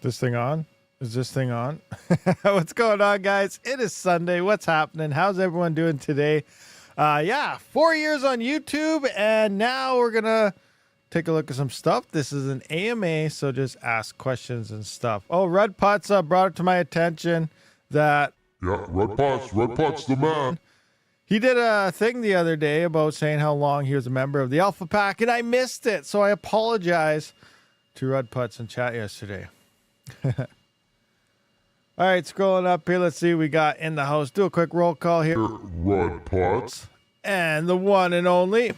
This thing on? Is this thing on? What's going on, guys? It is Sunday. What's happening? How's everyone doing today? Yeah, 4 years on YouTube, and now we're gonna take a look at some stuff. This is an AMA, so just ask questions and stuff. Oh, Red Putz brought it to my attention that Red Putz the man. he did a thing the other day about saying how long he was a member of the Alpha Pack, and I missed it, so I apologize to Red Putz in chat yesterday. All right, scrolling up here, let's see what we got in the house. Do a quick roll call here. Red Putz. And the one and only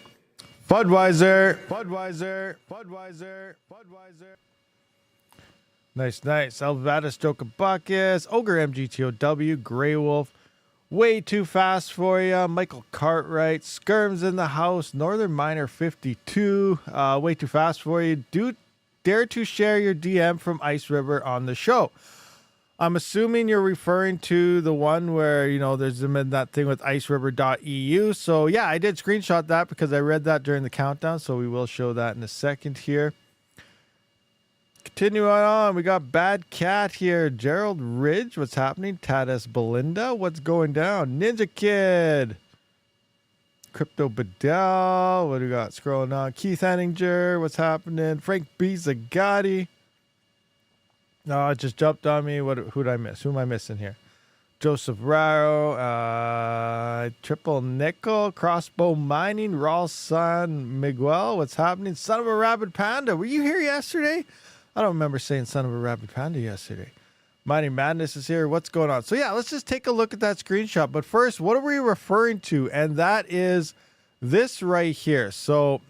Budweiser. Nice. Elvatus, Jokabuckus, Ogre MGTOW, Grey Wolf, Way Too Fast For Ya, Michael Cartwright, Skirms in the house, Northern Miner 52, Way Too Fast For You. Do dare to share your DM from Ice River on the show. I'm assuming you're referring to the one where, you know, there's that thing with iceriver.eu. So, yeah, I did screenshot that because I read that during the countdown. So we will show that in a second here. Continue on. We got Bad Cat here. Gerald Ridge. What's happening? Tadas Belinda. What's going down? Ninja Kid. Crypto Bedell. What do we got? Scrolling on. Keith Henninger. What's happening? Frank B. Zagatti. No, it just jumped on me. Who'd I miss? Who am I missing here? Joseph Raro, Triple Nickel, Crossbow Mining, Raw Son, Miguel. What's happening? Son of a Rabid Panda. Were you here yesterday? I don't remember saying Son of a Rabid Panda yesterday. Mining Madness is here. What's going on? So yeah, let's just take a look at that screenshot. But first, what are we referring to? And that is this right here. So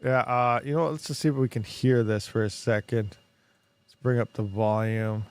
yeah, you know what? Let's just see if we can hear this for a second. Bring up the volume.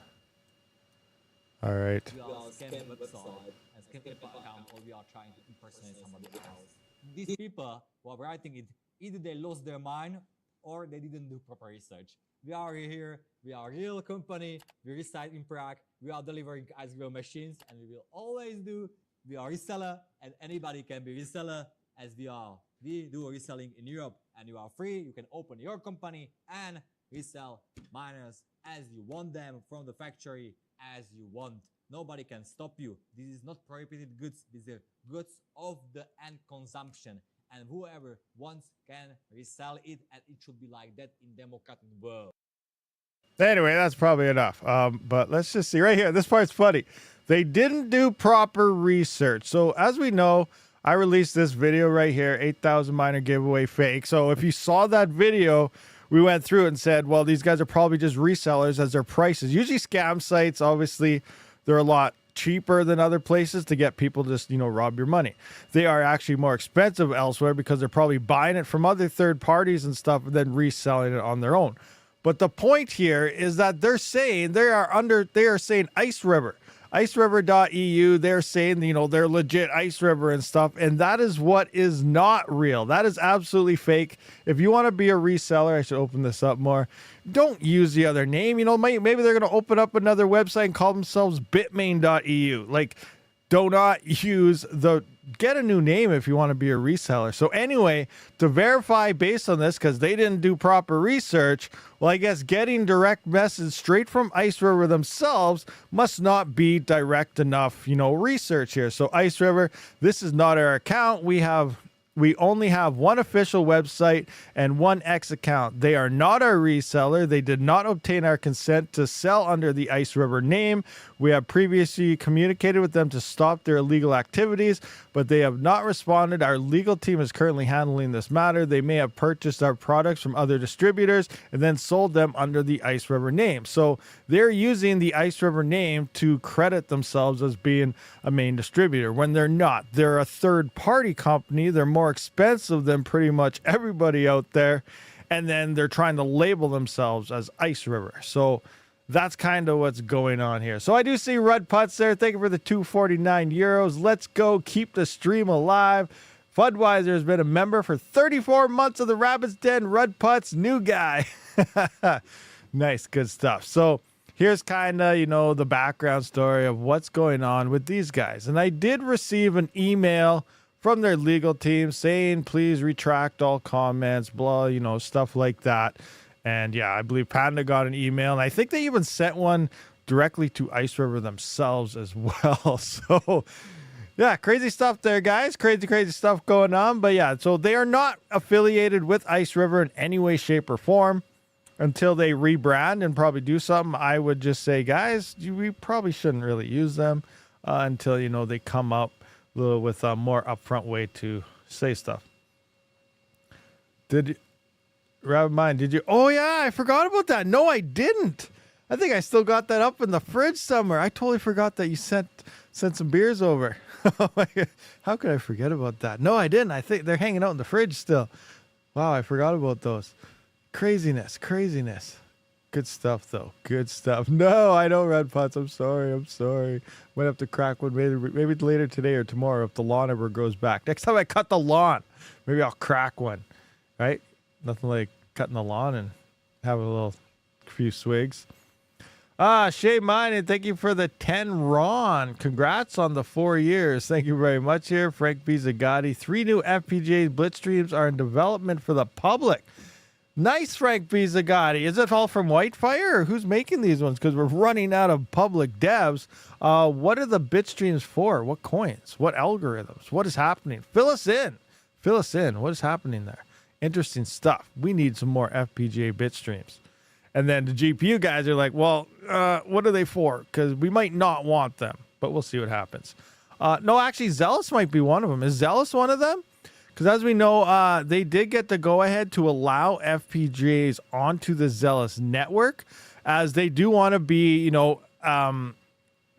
All right. We are scamming website and scamming account, or we are trying to impersonate somebody else. These people who are writing it, either they lost their mind or they didn't do proper research. We are here, we are a real company, we reside in Prague, we are delivering ice cream machines, and we will always do. We are reseller, and anybody can be reseller as we are. We do reselling in Europe, and you are free. You can open your company and resell miners as you want them from the factory as you want. Nobody can stop you. This is not prohibited goods. These are goods of the end consumption. And whoever wants can resell it, and it should be like that in democratic world. Anyway, that's probably enough. But let's just see right here. This part's funny. They didn't do proper research. So as we know, I released this video right here, 8,000 miner giveaway fake. So if you saw that video, we went through it and said, well, these guys are probably just resellers as their prices. Usually scam sites, obviously, they're a lot cheaper than other places to get people to just, you know, rob your money. They are actually more expensive elsewhere because they're probably buying it from other third parties and stuff and then reselling it on their own. But the point here is that they're saying they are saying Ice River. iceriver.eu, they're saying, you know, they're legit Ice River and stuff, and that is what is not real. That is absolutely fake. If you want to be a reseller, I should open this up more. Don't use the other name. You know, maybe they're going to open up another website and call themselves bitmain.eu. Like, do not use get a new name if you want to be a reseller. So anyway, to verify based on this, because they didn't do proper research, well, I guess getting direct message straight from Ice River themselves must not be direct enough, you know, research here. So Ice River, this is not our account. We only have one official website and one X account. They are not our reseller. They did not obtain our consent to sell under the Ice River name. We have previously communicated with them to stop their illegal activities, but they have not responded. Our legal team is currently handling this matter. They may have purchased our products from other distributors and then sold them under the Ice River name. So they're using the Ice River name to credit themselves as being a main distributor when they're not. They're a third-party company. They're more expensive than pretty much everybody out there, and then they're trying to label themselves as Ice River. So that's kind of what's going on here. So I do see Red Putz there. Thank you for the 249 euros. Let's go keep the stream alive. Budweiser has been a member for 34 months of the Rabbit's Den. Red Putz, new guy. Nice, good stuff. So here's kind of, you know, the background story of what's going on with these guys. And I did receive an email from their legal team saying, please retract all comments, blah, you know, stuff like that. And yeah, I believe Panda got an email, and I think they even sent one directly to Ice River themselves as well. So yeah, crazy stuff there, guys. Crazy stuff going on. But yeah, so they are not affiliated with Ice River in any way, shape, or form until they rebrand and probably do something. I would just say, guys, we probably shouldn't really use them until, you know, they come up with a more upfront way to say stuff. Rabid, did you? Oh, yeah, I forgot about that. No, I didn't. I think I still got that up in the fridge somewhere. I totally forgot that you sent some beers over. How could I forget about that? No, I didn't. I think they're hanging out in the fridge still. Wow, I forgot about those. Craziness. Good stuff, though. Good stuff. No, I know, Red Pots. I'm sorry. Might have to crack one maybe later today or tomorrow if the lawn ever grows back. Next time I cut the lawn, maybe I'll crack one. Right? Nothing like cutting the lawn and having a few swigs. Shay Mining, thank you for the 10 Ron. Congrats on the 4 years. Thank you very much here. Frank B. Zagatti. 3 new FPGA Blitzstreams are in development for the public. Nice, Frank B. Zagatti. Is it all from Whitefire, or who's making these ones? Because we're running out of public devs. What are the bit streams for? What coins? What algorithms? What is happening? Fill us in. What is happening there? Interesting stuff. We need some more FPGA bit streams. And then the GPU guys are like, well, what are they for? Because we might not want them, but we'll see what happens. No, actually, Zealous might be one of them. Is Zealous one of them? Because as we know, they did get the go-ahead to allow FPGAs onto the Zealous network, as they do want to be, you know,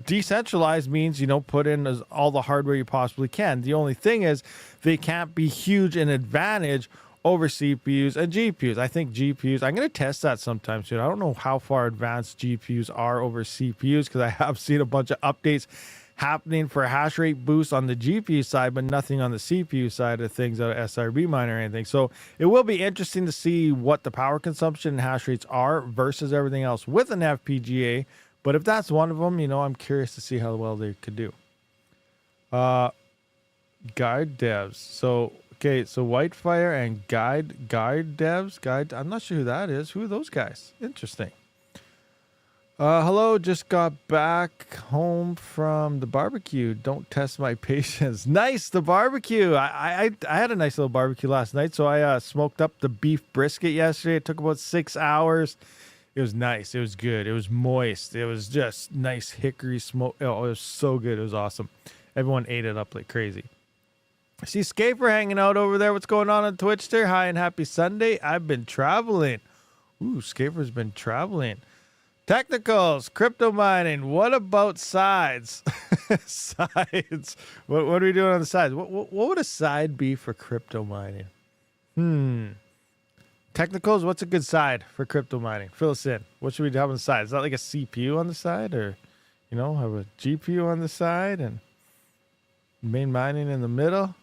decentralized means, you know, put in all the hardware you possibly can. The only thing is they can't be huge in advantage over CPUs and GPUs. I think GPUs, I'm going to test that sometime soon. I don't know how far advanced GPUs are over CPUs, because I have seen a bunch of updates happening for hash rate boost on the GPU side, but nothing on the CPU side of things out of SRB miner or anything. So it will be interesting to see what the power consumption and hash rates are versus everything else with an FPGA. But if that's one of them, you know, I'm curious to see how well they could do. Guide devs. So, okay, so Whitefire and guide devs. I'm not sure who that is. Who are those guys? Interesting. Hello, just got back home from the barbecue. Don't test my patience. Nice, the barbecue. I had a nice little barbecue last night, so I smoked up the beef brisket yesterday. It took about 6 hours. It was nice. It was good. It was moist. It was just nice hickory smoke. Oh, it was so good. It was awesome. Everyone ate it up like crazy. I see Scaper hanging out over there. What's going on Twitch there? Hi and happy Sunday. I've been traveling. Ooh, Scaper's been traveling. Technicals, crypto mining. What about sides? Sides. What are we doing on the sides? What would a side be for crypto mining? Technicals, what's a good side for crypto mining? Fill us in. What should we have on the side? Is that like a CPU on the side, or, you know, have a GPU on the side and main mining in the middle?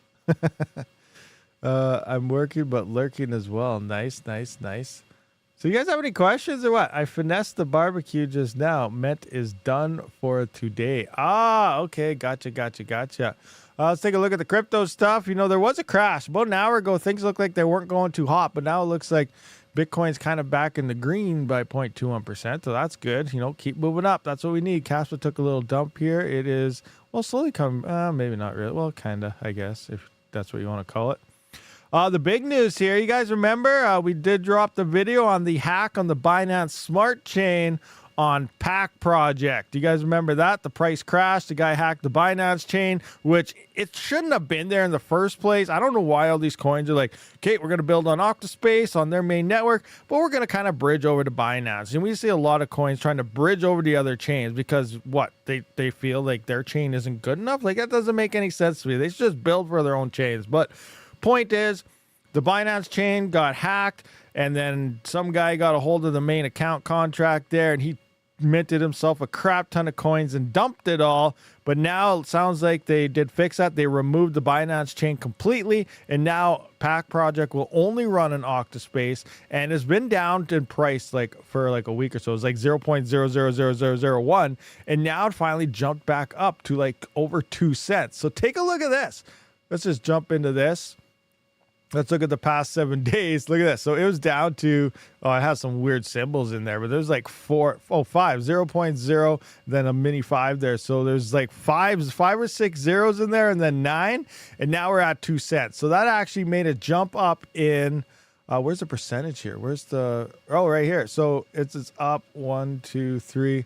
I'm working but lurking as well. Nice. So you guys have any questions or what? I finessed the barbecue just now. Met is done for today. Okay. Gotcha. Let's take a look at the crypto stuff. You know, there was a crash. About an hour ago, things looked like they weren't going too hot, but now it looks like Bitcoin's kind of back in the green by 0.21%. So that's good. You know, keep moving up. That's what we need. Kaspa took a little dump here. It is, well, slowly coming. Maybe not really. Well, kind of, I guess, if that's what you want to call it. The big news here, you guys remember we did drop the video on the hack on the Binance Smart Chain on Pack Project. You guys remember that? The price crashed. The guy hacked the Binance chain, which it shouldn't have been there in the first place. I don't know why all these coins are like, okay, we're going to build on Octa.Space on their main network, but we're going to kind of bridge over to Binance. And we see a lot of coins trying to bridge over the other chains because what? They feel like their chain isn't good enough? Like, that doesn't make any sense to me. They should just build for their own chains. But point is, the Binance chain got hacked, and then some guy got a hold of the main account contract there, and he minted himself a crap ton of coins and dumped it all. But now it sounds like they did fix that. They removed the Binance chain completely, and now Pack Project will only run in Octa.Space, and has been down in price for a week or so. It was like 0.000001, and now it finally jumped back up to like over 2 cents. So take a look at this. Let's just jump into this. Let's look at the past 7 days. Look at this. So it was down to, oh, it has some weird symbols in there, but there's like 5, 0.0, then a mini 5 there. So there's like 5 or 6 zeros in there and then 9. And now we're at 2 cents. So that actually made a jump up in, where's the percentage here? Where's the, oh, right here. So it's up 1, 2, 3.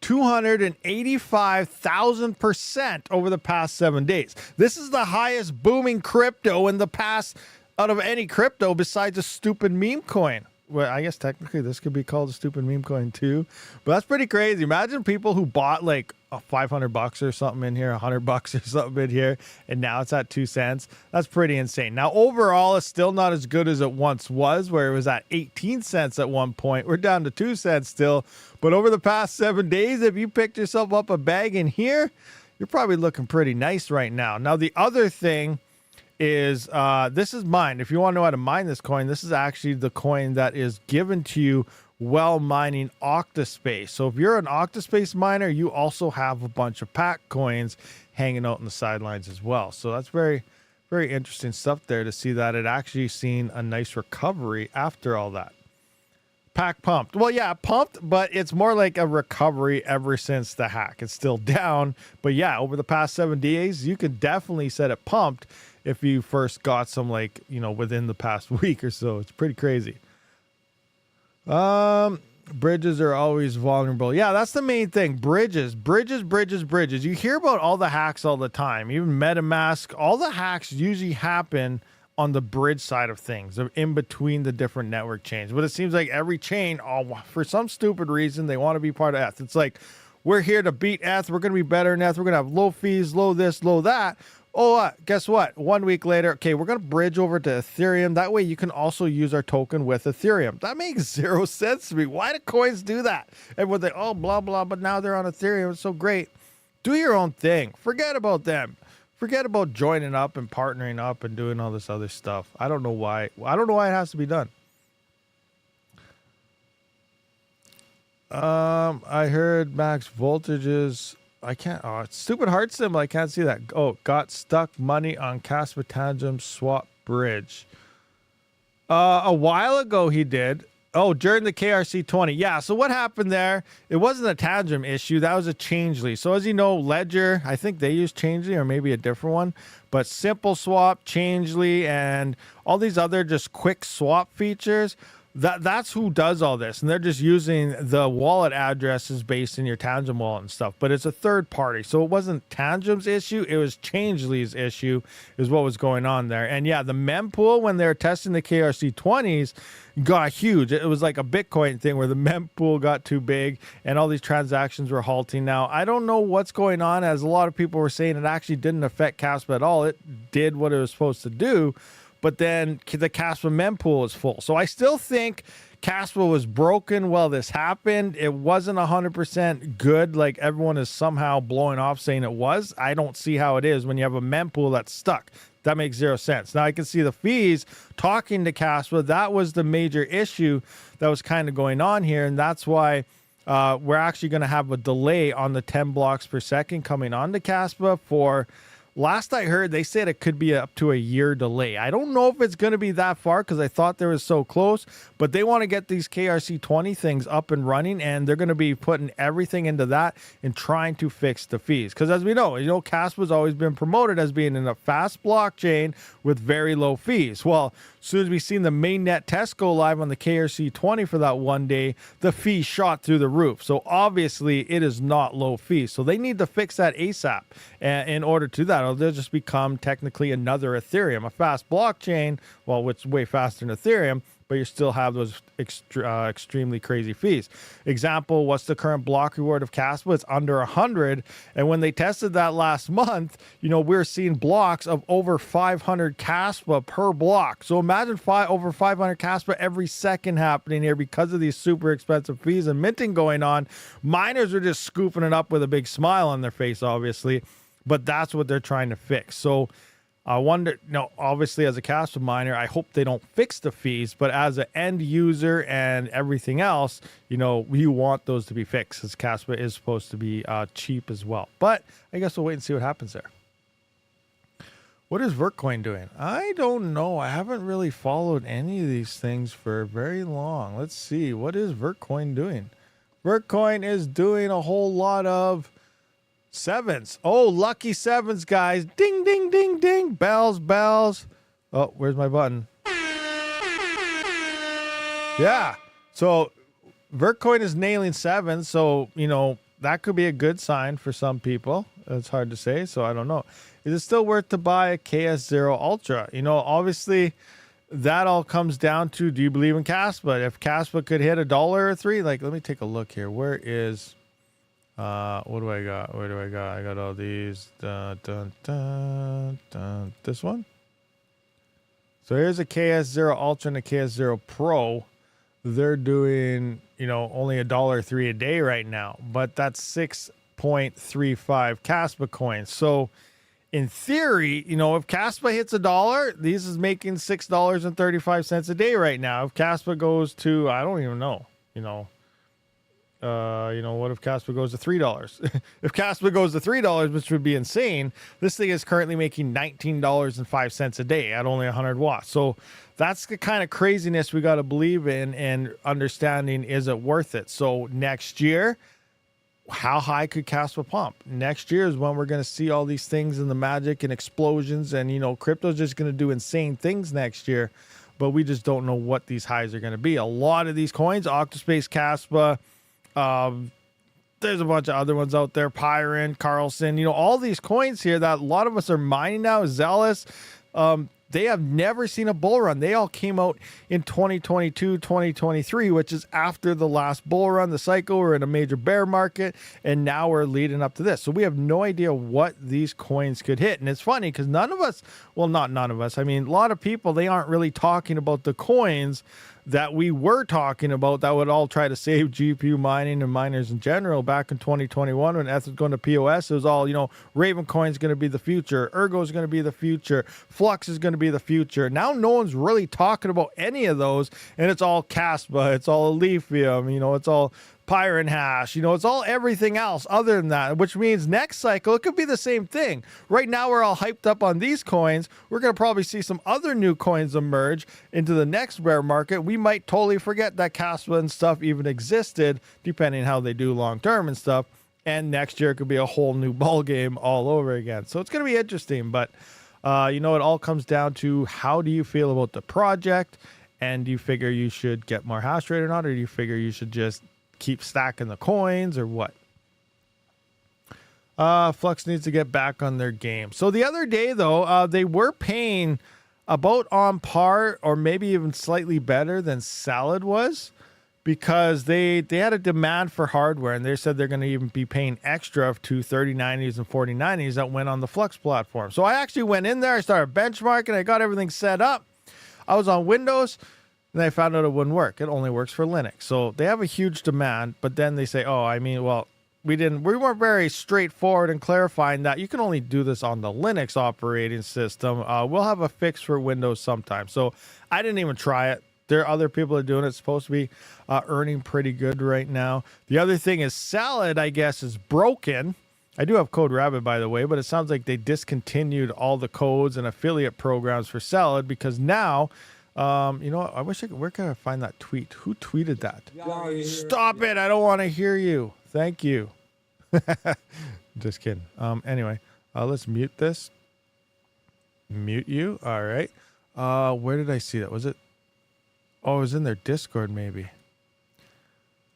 285,000% over the past 7 days. This is the highest booming crypto in the past out of any crypto besides a stupid meme coin. Well, I guess technically this could be called a stupid meme coin too, but that's pretty crazy. Imagine people who bought like $500 or something in here, $100 or something in here, and now it's at 2 cents. That's pretty insane. Now, overall, it's still not as good as it once was, where it was at 18 cents at one point. We're down to 2 cents still, but over the past 7 days, if you picked yourself up a bag in here, you're probably looking pretty nice right now. Now, the other thing is this is mined. If you want to know how to mine this coin, this is actually the coin that is given to you while mining Octa.Space. So if you're an Octa.Space miner, you also have a bunch of pack coins hanging out in the sidelines as well. So that's very, very interesting stuff there to see that it actually seen a nice recovery after all that. Pack pumped. Well, yeah, pumped, but it's more like a recovery ever since the hack. It's still down, but yeah, over the past 7 days, you could definitely set it pumped if you first got some, like, you know, within the past week or so. It's pretty crazy. Bridges are always vulnerable. Yeah, that's the main thing. Bridges. You hear about all the hacks all the time. Even MetaMask, all the hacks usually happen on the bridge side of things, in between the different network chains. But it seems like every chain, for some stupid reason, they want to be part of ETH. It's like, we're here to beat ETH. We're going to be better than ETH. We're going to have low fees, low this, low that. Oh, guess what? 1 week later, okay, we're going to bridge over to Ethereum. That way you can also use our token with Ethereum. That makes 0 sense to me. Why do coins do that? Everyone's like, oh, blah, blah, but now they're on Ethereum. It's so great. Do your own thing. Forget about them. Forget about joining up and partnering up and doing all this other stuff. I don't know why. I don't know why it has to be done. I heard max voltages. I can't. Oh, it's stupid heart symbol. I can't see that. Oh, got stuck money on Kaspa Tangent swap bridge. A while ago he did. Oh, during the KRC20. Yeah, so what happened there, it wasn't a Tangent issue. That was a Changely. So as you know, Ledger, I think they use Changely or maybe a different one. But Simple Swap, Changely, and all these other just quick swap features, that's who does all this. And they're just using the wallet addresses based in your Tangent wallet and stuff. But it's a third party. So it wasn't Tangent's issue. It was Changely's issue is what was going on there. And yeah, the mempool, when they were testing the KRC20s, got huge. It was like a Bitcoin thing where the mempool got too big and all these transactions were halting. Now, I don't know what's going on. As a lot of people were saying, it actually didn't affect Kaspa at all. It did what it was supposed to do. But then the Kaspa mempool is full. So I still think Kaspa was broken while this happened. It wasn't 100% good, like everyone is somehow blowing off saying it was. I don't see how it is when you have a mempool that's stuck. That makes 0 sense. Now I can see the fees talking to Kaspa. That was the major issue that was kind of going on here. And that's why we're actually going to have a delay on the 10 blocks per second coming on to Kaspa for... Last I heard, they said it could be up to a year delay. I don't know if it's going to be that far because I thought they were so close, but they want to get these KRC20 things up and running, and they're going to be putting everything into that and trying to fix the fees. Because as we know, Kaspa's always been promoted as being in a fast blockchain with very low fees. Well, as soon as we seen the mainnet test go live on the KRC20 for that one day, the fee shot through the roof. So obviously it is not low fees. So they need to fix that ASAP in order to that. Or they'll just become technically another Ethereum, a fast blockchain, well, which is way faster than Ethereum, but you still have those extremely crazy fees. Example, what's the current block reward of Kaspa? It's under 100. And when they tested that last month, we're seeing blocks of over 500 Kaspa per block. So imagine over 500 Kaspa every second happening here because of these super expensive fees and minting going on. Miners are just scooping it up with a big smile on their face, obviously, but that's what they're trying to fix. So I wonder, obviously as a Kaspa miner, I hope they don't fix the fees, but as an end user and everything else, you want those to be fixed because Kaspa is supposed to be cheap as well. But I guess we'll wait and see what happens there. What is Vertcoin doing? I don't know. I haven't really followed any of these things for very long. Let's see. What is Vertcoin doing? Vertcoin is doing a whole lot of sevens. Oh, lucky sevens, guys. Ding, ding, ding, ding. Bells, bells. Oh, where's my button? Yeah. So Vertcoin is nailing sevens. So, you know, that could be a good sign for some people. It's hard to say. So I don't know. Is it still worth to buy a KS0 Ultra? You know, obviously that all comes down to, do you believe in Kaspa? If Kaspa could hit $1 or $3, like, let me take a look here. Where is, what do I got? Where do I got? I got all these. Dun, dun, dun, dun. This one. So here's a KS0 Ultra and a KS0 Pro. They're doing, you know, only $1.03 a day right now, but that's 6.35 Kaspa coins. So in theory, you know, if Kaspa hits $1, these is making $6.35 a day right now. If Kaspa goes to, I don't even know, you know, what if Kaspa goes to $3? If Kaspa goes to $3, which would be insane, this thing is currently making $19.05 a day at only 100 watts. So that's the kind of craziness we got to believe in and understanding, is it worth it? So next year, how high could Kaspa pump? Next year is when we're going to see all these things and the magic and explosions, and, you know, crypto's just going to do insane things next year, but we just don't know what these highs are going to be. A lot of these coins, Octa.Space, Kaspa, there's a bunch of other ones out there, Pyron, Carlson, you know, all these coins here that a lot of us are mining now, Zealous, they have never seen a bull run. They all came out in 2022, 2023, which is after the last bull run, the cycle. We're in a major bear market, and now we're leading up to this. So we have no idea what these coins could hit. And it's funny because none of us, well, not none of us, I mean, a lot of people, they aren't really talking about the coins that we were talking about that would all try to save GPU mining and miners in general back in 2021 when ETH was going to POS. It was all, you know, Ravencoin is going to be the future, Ergo is going to be the future, Flux is going to be the future. Now no one's really talking about any of those, and it's all Kaspa, it's all Lithium, you know, it's all Pyron hash, you know, it's all everything else other than that, which means next cycle it could be the same thing. Right now we're all hyped up on these coins. We're going to probably see some other new coins emerge into the next bear market. We might totally forget that Kaspa and stuff even existed, depending how they do long term and stuff, and next year it could be a whole new ball game all over again. So it's going to be interesting, but you know, it all comes down to, how do you feel about the project, and do you figure you should get more hash rate or not, or do you figure you should just keep stacking the coins, or what? Flux needs to get back on their game. So the other day, though, they were paying about on par or maybe even slightly better than Salad was, because they had a demand for hardware, and they said they're going to even be paying extra to 3090s and 4090s that went on the Flux platform. So I actually went in there, I started benchmarking, I got everything set up. I was on Windows, and I found out it wouldn't work. It only works for Linux. So they have a huge demand, but then they say, oh, I mean, well, we weren't very straightforward in clarifying that you can only do this on the Linux operating system. We'll have a fix for Windows sometime. So I didn't even try it. There are other people that are doing it. It's supposed to be earning pretty good right now. The other thing is Salad, I guess, is broken. I do have code Rabid, by the way, but it sounds like they discontinued all the codes and affiliate programs for Salad, because now, you know, I wish where can I find that tweet? Who tweeted that? Stop it. I don't want to hear you. Thank you. Just kidding. Anyway, let's mute this. Mute you. All right. Where did I see that? Was it? Oh, it was in their Discord, maybe.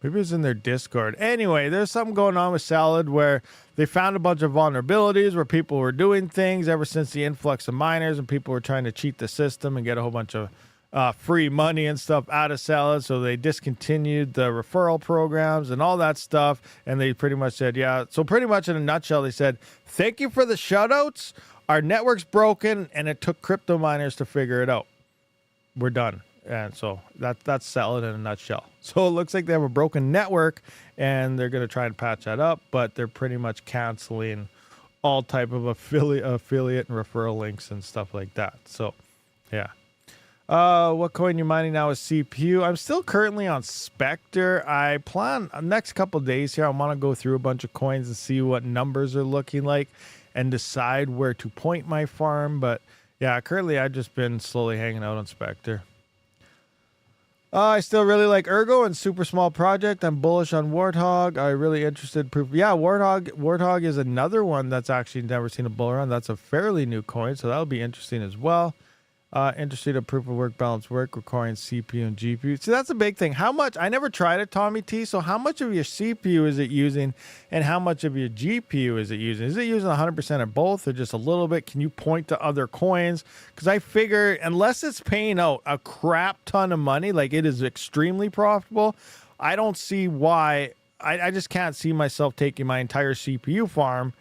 Maybe it was in their Discord. Anyway, there's something going on with Salad where they found a bunch of vulnerabilities where people were doing things ever since the influx of miners, and people were trying to cheat the system and get a whole bunch of free money and stuff out of Salad. So they discontinued the referral programs and all that stuff. And they pretty much said, yeah. So pretty much in a nutshell, they said, thank you for the shutouts. Our network's broken, and it took crypto miners to figure it out. We're done. And so that's Salad in a nutshell. So it looks like they have a broken network, and they're going to try and patch that up, but they're pretty much canceling all type of affiliate and referral links and stuff like that. So, yeah. What coin you're mining now is CPU. I'm still currently on Spectre. I plan next couple of days here, I want to go through a bunch of coins and see what numbers are looking like. and decide where to point my farm. But yeah, currently I've just been slowly hanging out on Spectre. I still really like Ergo and super small project. I'm bullish on Warthog. I really interested proof. Yeah, Warthog is another one that's actually never seen a bull run. That's a fairly new coin, so that'll be interesting as well. Interested in proof of work, balance work, requiring CPU and GPU. See, that's a big thing. How much? I never tried it, Tommy T. So how much of your CPU is it using, and how much of your GPU is it using? Is it using 100% of both, or just a little bit? Can you point to other coins? Because I figure unless it's paying out a crap ton of money, like it is extremely profitable, I don't see why. I just can't see myself taking my entire CPU farm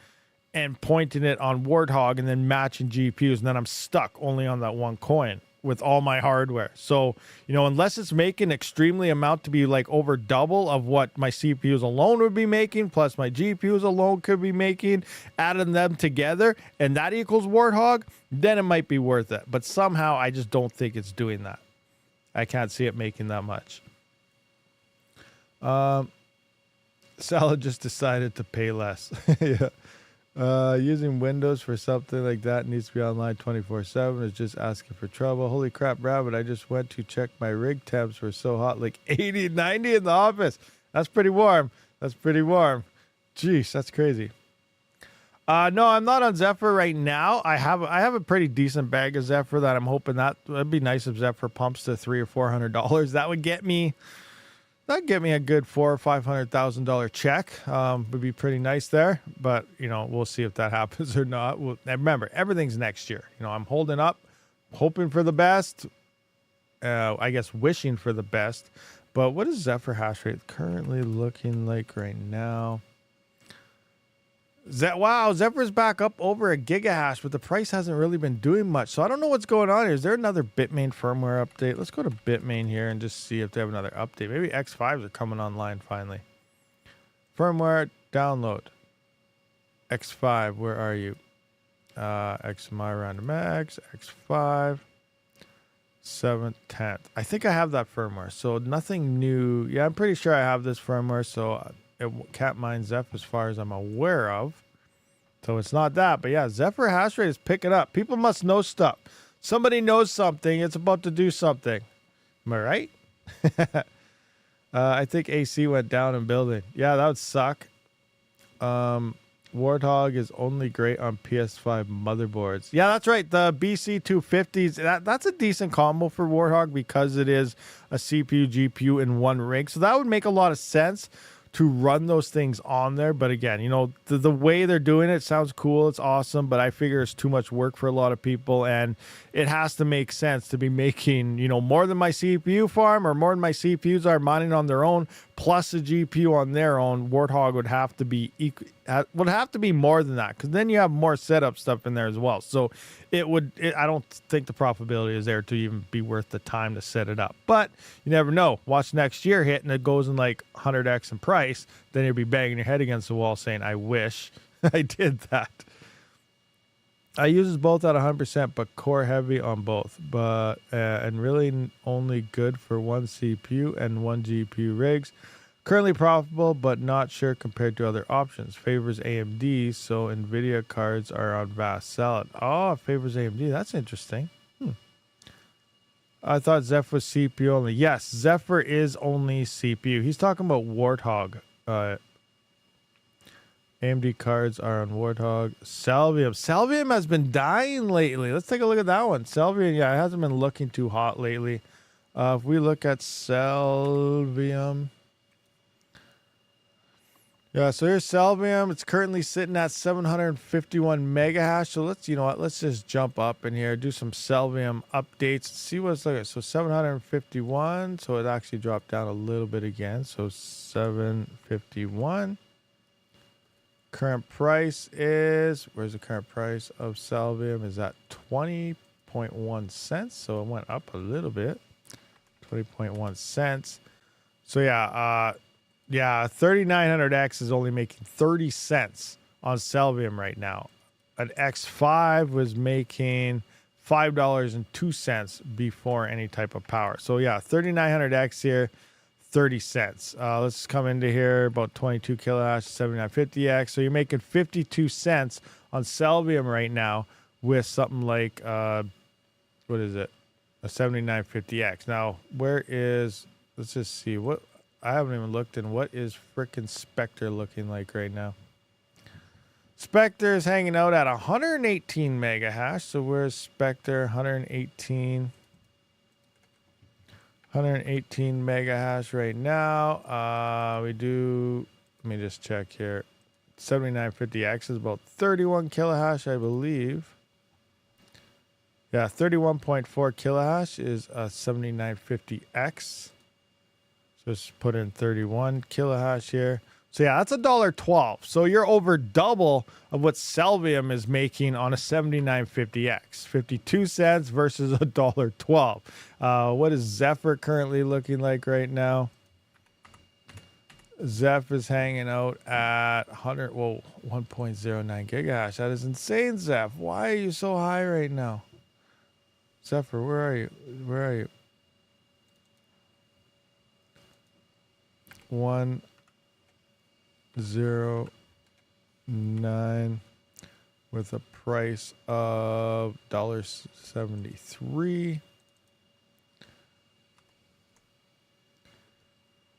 and pointing it on Warthog and then matching GPUs, and then I'm stuck only on that one coin with all my hardware. So, you know, unless it's making extremely amount to be like over double of what my CPUs alone would be making, plus my GPUs alone could be making, adding them together, and that equals Warthog, then it might be worth it. But somehow I just don't think it's doing that. I can't see it making that much. Salad just decided to pay less. Yeah. Using Windows for something like that needs to be online 24/7 is just asking for trouble. Holy crap, Rabid, I just went to check my rig temps were so hot, like 80, 90 in the office. That's pretty warm. That's pretty warm. Jeez, that's crazy. No, I'm not on Zephyr right now. I have a pretty decent bag of Zephyr that I'm hoping that would be nice if Zephyr pumps to $300 or $400. That would get me a good $400,000 or $500,000 check. Would be pretty nice there, but you know, we'll see if that happens or not. And remember, everything's next year. You know, I'm holding up, hoping for the best. I guess wishing for the best. But what is Zephyr hash rate currently looking like right now? Wow, Zephyr's back up over a gigahash, but the price hasn't really been doing much. So I don't know what's going on here. Is there another Bitmain firmware update? Let's go to Bitmain here and just see if they have another update. Maybe X5s are coming online finally. Firmware download. X5, where are you? XMI random X, X5, 7th, 10th. I think I have that firmware, so nothing new. Yeah, I'm pretty sure I have this firmware, so it can't mine Zephyr as far as I'm aware of. So it's not that. But yeah, Zephyr hash rate is picking up. People must know stuff. Somebody knows something. It's about to do something. Am I right? I think AC went down in building. Yeah, that would suck. Warthog is only great on PS5 motherboards. Yeah, that's right. The BC250s, that's a decent combo for Warthog because it is a CPU, GPU in one rig. So that would make a lot of sense to run those things on there. But again, you know, the way they're doing it sounds cool. It's awesome, but I figure it's too much work for a lot of people, and it has to make sense to be making, you know, more than my CPU farm or more than my CPUs are mining on their own plus a GPU on their own. Warthog would have to be more than that, because then you have more setup stuff in there as well. So I don't think the profitability is there to even be worth the time to set it up. But you never know. Watch next year hit and it goes in like 100x in price. Then you'll be banging your head against the wall saying, I wish I did that. I uses both at 100%, but core heavy on both. But and really only good for one CPU and one GPU rigs. Currently profitable, but not sure compared to other options. Favors AMD, so NVIDIA cards are on vast salad. Oh, favors AMD. That's interesting. I thought Zephyr was CPU only. Yes, Zephyr is only CPU. He's talking about Warthog. AMD cards are on Warthog. Salvium. Salvium has been dying lately. Let's take a look at that one. Salvium, yeah, it hasn't been looking too hot lately. If we look at Salvium... Yeah, so here's Salvium. It's currently sitting at 751 mega hash. So let's just jump up in here, do some Salvium updates, see what's like. So 751. So it actually dropped down a little bit again. So 751. Current price is, where's the current price of Salvium? Is at 20.1 cents. So it went up a little bit. 20.1 cents. So yeah, 3900X is only making 30 cents on Salvium right now. An X5 was making $5.02 before any type of power. So yeah, 3900X here, 30 cents. Let's come into here, about 22 kilohash, 7950X. So you're making 52 cents on Selvium right now with something like, what is it? A 7950X. Now, where is, let's just see what, I haven't even looked in what is frickin' Spectre looking like right now. Spectre is hanging out at 118 mega hash. So where's Spectre? 118 mega hash right now. We do, let me just check here. 7950X is about 31 kilohash, I believe. Yeah, 31.4 kilohash is a 7950X. So just put in 31 kilohash here. So yeah, that's $1.12. So you're over double of what Selvium is making on a 7950X. 52 cents versus $1.12. What is Zephyr currently looking like right now? Zeph is hanging out at 1.09 gigahash. That is insane, Zeph. Why are you so high right now? Zephyr, where are you? Where are you? 109 with a price of $1.73.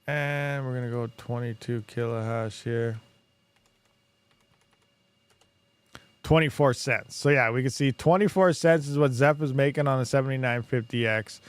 And we're going to go 22 kilohash here. 24 cents. So yeah, we can see 24 cents is what Zeph is making on a 7950X.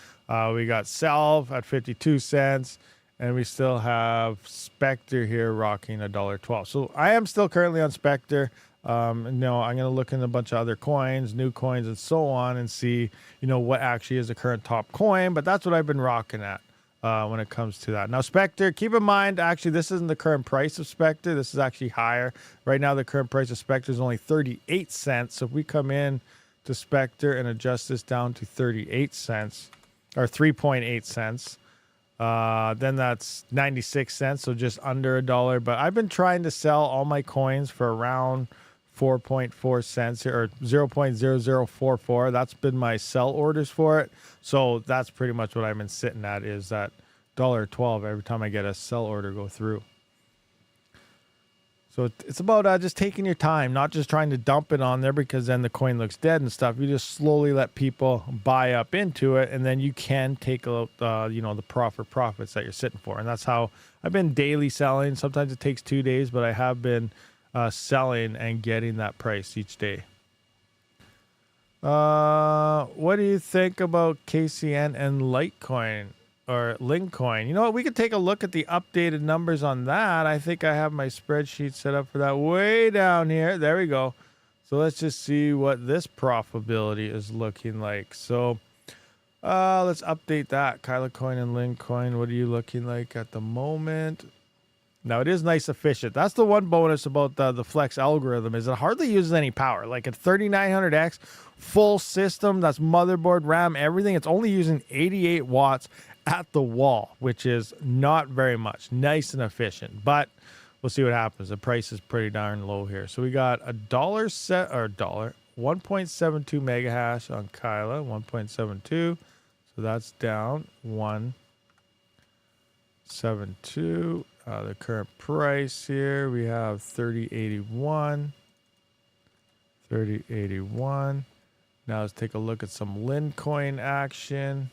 We got Salve at 52 cents. And we still have Spectre here rocking $1.12. So I am still currently on Spectre. I'm going to look into a bunch of other coins, new coins, and so on, and see, what actually is the current top coin. But that's what I've been rocking at when it comes to that. Now, Spectre, keep in mind, actually, this isn't the current price of Spectre. This is actually higher. Right now, the current price of Spectre is only 38 cents. So if we come in to Spectre and adjust this down to 38 cents, or 3.8 cents, then that's 96 cents, so just under $1. But I've been trying to sell all my coins for around 4.4 cents here, or 0.0044. That's been my sell orders for it. So that's pretty much what I've been sitting at, is that $1.12 every time I get a sell order go through. So it's about just taking your time, not just trying to dump it on there because then the coin looks dead and stuff. You just slowly let people buy up into it, and then you can take out, the profits that you're sitting for. And that's how I've been daily selling. Sometimes it takes 2 days, but I have been selling and getting that price each day. What do you think about KCN and Litecoin? Or Linkcoin? You know what? We could take a look at the updated numbers on that. I think I have my spreadsheet set up for that way down here. There we go. So let's just see what this profitability is looking like. So let's update that. Kylacoin and Linkcoin. What are you looking like at the moment? Now, it is nice efficient. That's the one bonus about the Flex algorithm, is it hardly uses any power. Like at 3900X, full system, that's motherboard, RAM, everything. It's only using 88 watts at the wall, which is not very much. Nice and efficient, but we'll see what happens. The price is pretty darn low here. So we got $1.72 mega hash on Kyla, 1.72. So that's down 1.72. The current price here, we have 30.81. Now let's take a look at some Lincoin action.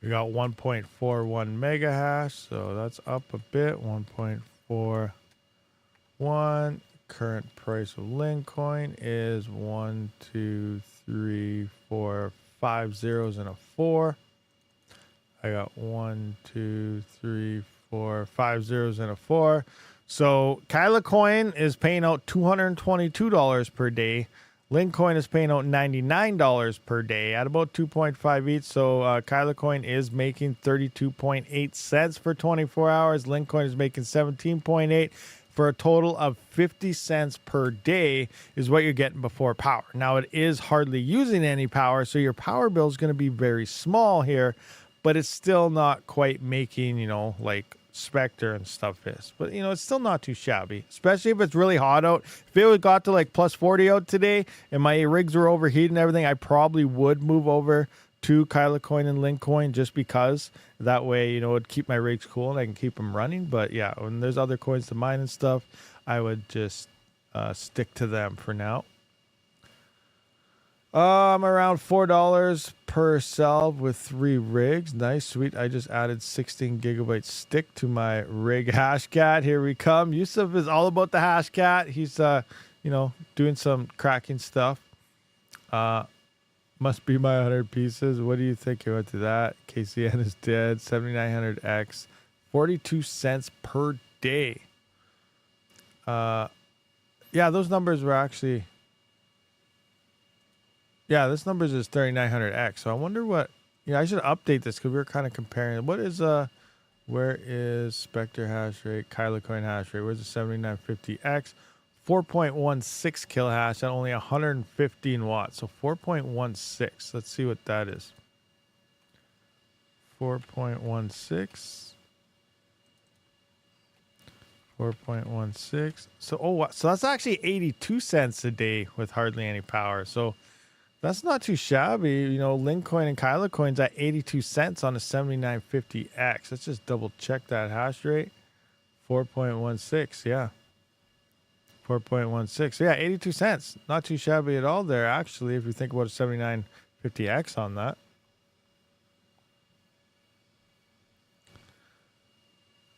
We got 1.41 mega hash, so that's up a bit. 1.41. Current price of Lincoin is 1, 2, 3, 4, 5 zeros and a 4. I got 1, 2, 3, 4, 5 zeros and a 4. So Kyla Coin is paying out $222 per day. Linkcoin is paying out $99 per day at about 2.5 each. So Kyla Coin is making 32.8 cents for 24 hours. Linkcoin is making 17.8 for a total of 50 cents per day is what you're getting before power. Now, it is hardly using any power, so your power bill is going to be very small here, but it's still not quite making, like Spectre and stuff is. But, it's still not too shabby, especially if it's really hot out. If it got to like plus 40 out today and my rigs were overheating and everything, I probably would move over to Kyla Coin and Linkcoin just because that way, it'd keep my rigs cool and I can keep them running. But yeah, when there's other coins to mine and stuff, I would just stick to them for now. I'm around $4 per cell with 3 rigs. Nice, sweet. I just added 16 gigabyte stick to my rig Hashcat. Here we come. Yusuf is all about the Hashcat. He's, doing some cracking stuff. Must be my 100 pieces. What do you think about that? KCN is dead. 7900X. 42 cents per day. Yeah, those numbers were actually... Yeah, this numbers is 3900X. So I wonder what... I should update this because we were kind of comparing. What is... Where is Spectre hash rate? Kylocoin hash rate. Where's the 7950X? 4.16 kill hash at only 115 watts. So 4.16. Let's see what that is. 4.16. 4.16. So that's actually 82 cents a day with hardly any power. So that's not too shabby. Lincoin and Kylocoin's at 82 cents on a 7950X. Let's just double check that hash rate. 4.16. Yeah. 4.16. Yeah, 82 cents. Not too shabby at all there, actually, if you think about a 7950X on that.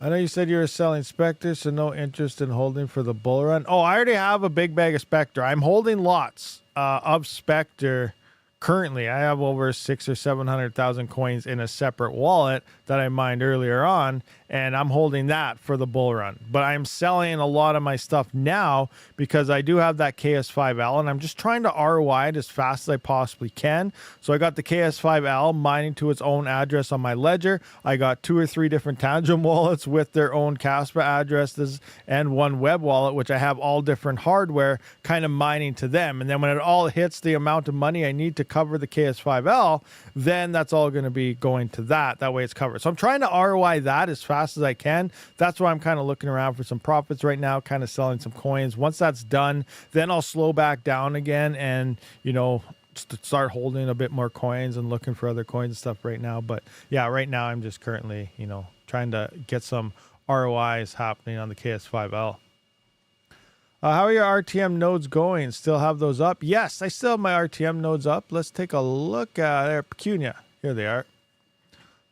I know you said you were selling Spectre, so no interest in holding for the bull run. Oh, I already have a big bag of Spectre. I'm holding lots of Spectre currently. I have over 600,000 or 700,000 coins in a separate wallet that I mined earlier on, and I'm holding that for the bull run. But I'm selling a lot of my stuff now because I do have that KS5L, and I'm just trying to ROI it as fast as I possibly can. So I got the KS5L mining to its own address on my ledger. I got 2 or 3 different Tangent wallets with their own Kaspa addresses and one web wallet, which I have all different hardware kind of mining to them. And then when it all hits the amount of money I need to cover the KS5L, then that's all going to be going to that. That way it's covered. So I'm trying to ROI that as fast as I can. That's why I'm kind of looking around for some profits right now, kind of selling some coins. Once that's done, then I'll slow back down again and, start holding a bit more coins and looking for other coins and stuff right now. But yeah, right now I'm just currently, trying to get some ROIs happening on the KS5L. How are your RTM nodes going? Still have those up? Yes, I still have my RTM nodes up. Let's take a look at there. Pecunia. Here they are.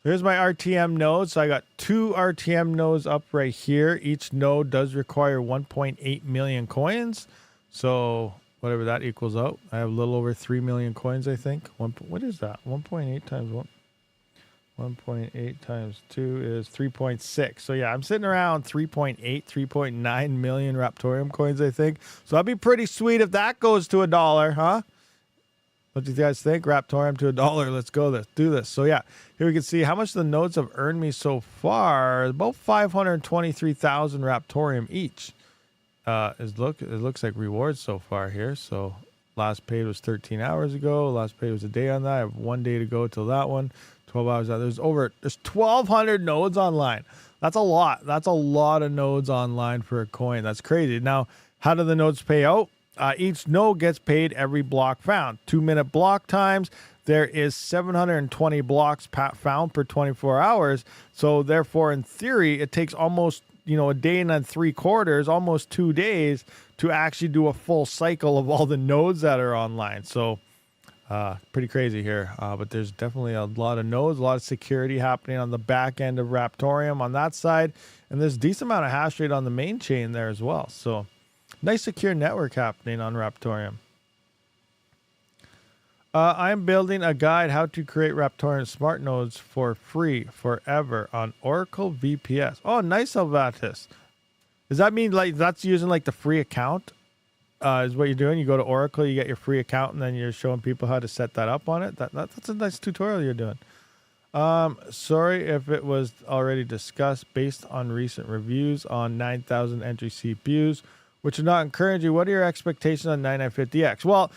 Here's my RTM nodes. So I got 2 RTM nodes up right here. Each node does require 1.8 million coins. So whatever that equals out. I have a little over 3 million coins, I think. What is that? 1.8 times 1. 1.8 times 2 is 3.6. So yeah, I'm sitting around 3.8, 3.9 million Raptorium coins, I think. So that'd be pretty sweet if that goes to $1, huh? What do you guys think? Raptorium to $1. Let's go. Let's do this. So yeah, here we can see how much the nodes have earned me so far. About 523,000 Raptorium each. It looks like rewards so far here. So last paid was 13 hours ago. Last paid was a day on that. I have 1 day to go till that one. 12 hours out. There's 1,200 nodes online. That's a lot. That's a lot of nodes online for a coin. That's crazy. Now, how do the nodes pay out? Each node gets paid every block found. 2-minute block times. There is 720 blocks found per 24 hours. So therefore, in theory, it takes almost a day and 3/4, almost 2 days to actually do a full cycle of all the nodes that are online. So pretty crazy here, but there's definitely a lot of nodes, a lot of security happening on the back end of Raptorium on that side, and there's a decent amount of hash rate on the main chain there as well. So nice secure network happening on Raptorium. I'm building a guide how to create Raptorium smart nodes for free forever on Oracle VPS. Oh, nice, Alvatus. Does that mean like that's using like the free account? Is what you're doing? You go to Oracle, you get your free account, and then you're showing people how to set that up on it. That's a nice tutorial you're doing. Sorry if it was already discussed. Based on recent reviews on 9,000 entry CPUs, which are not encouraging, what are your expectations on 9950X? Well,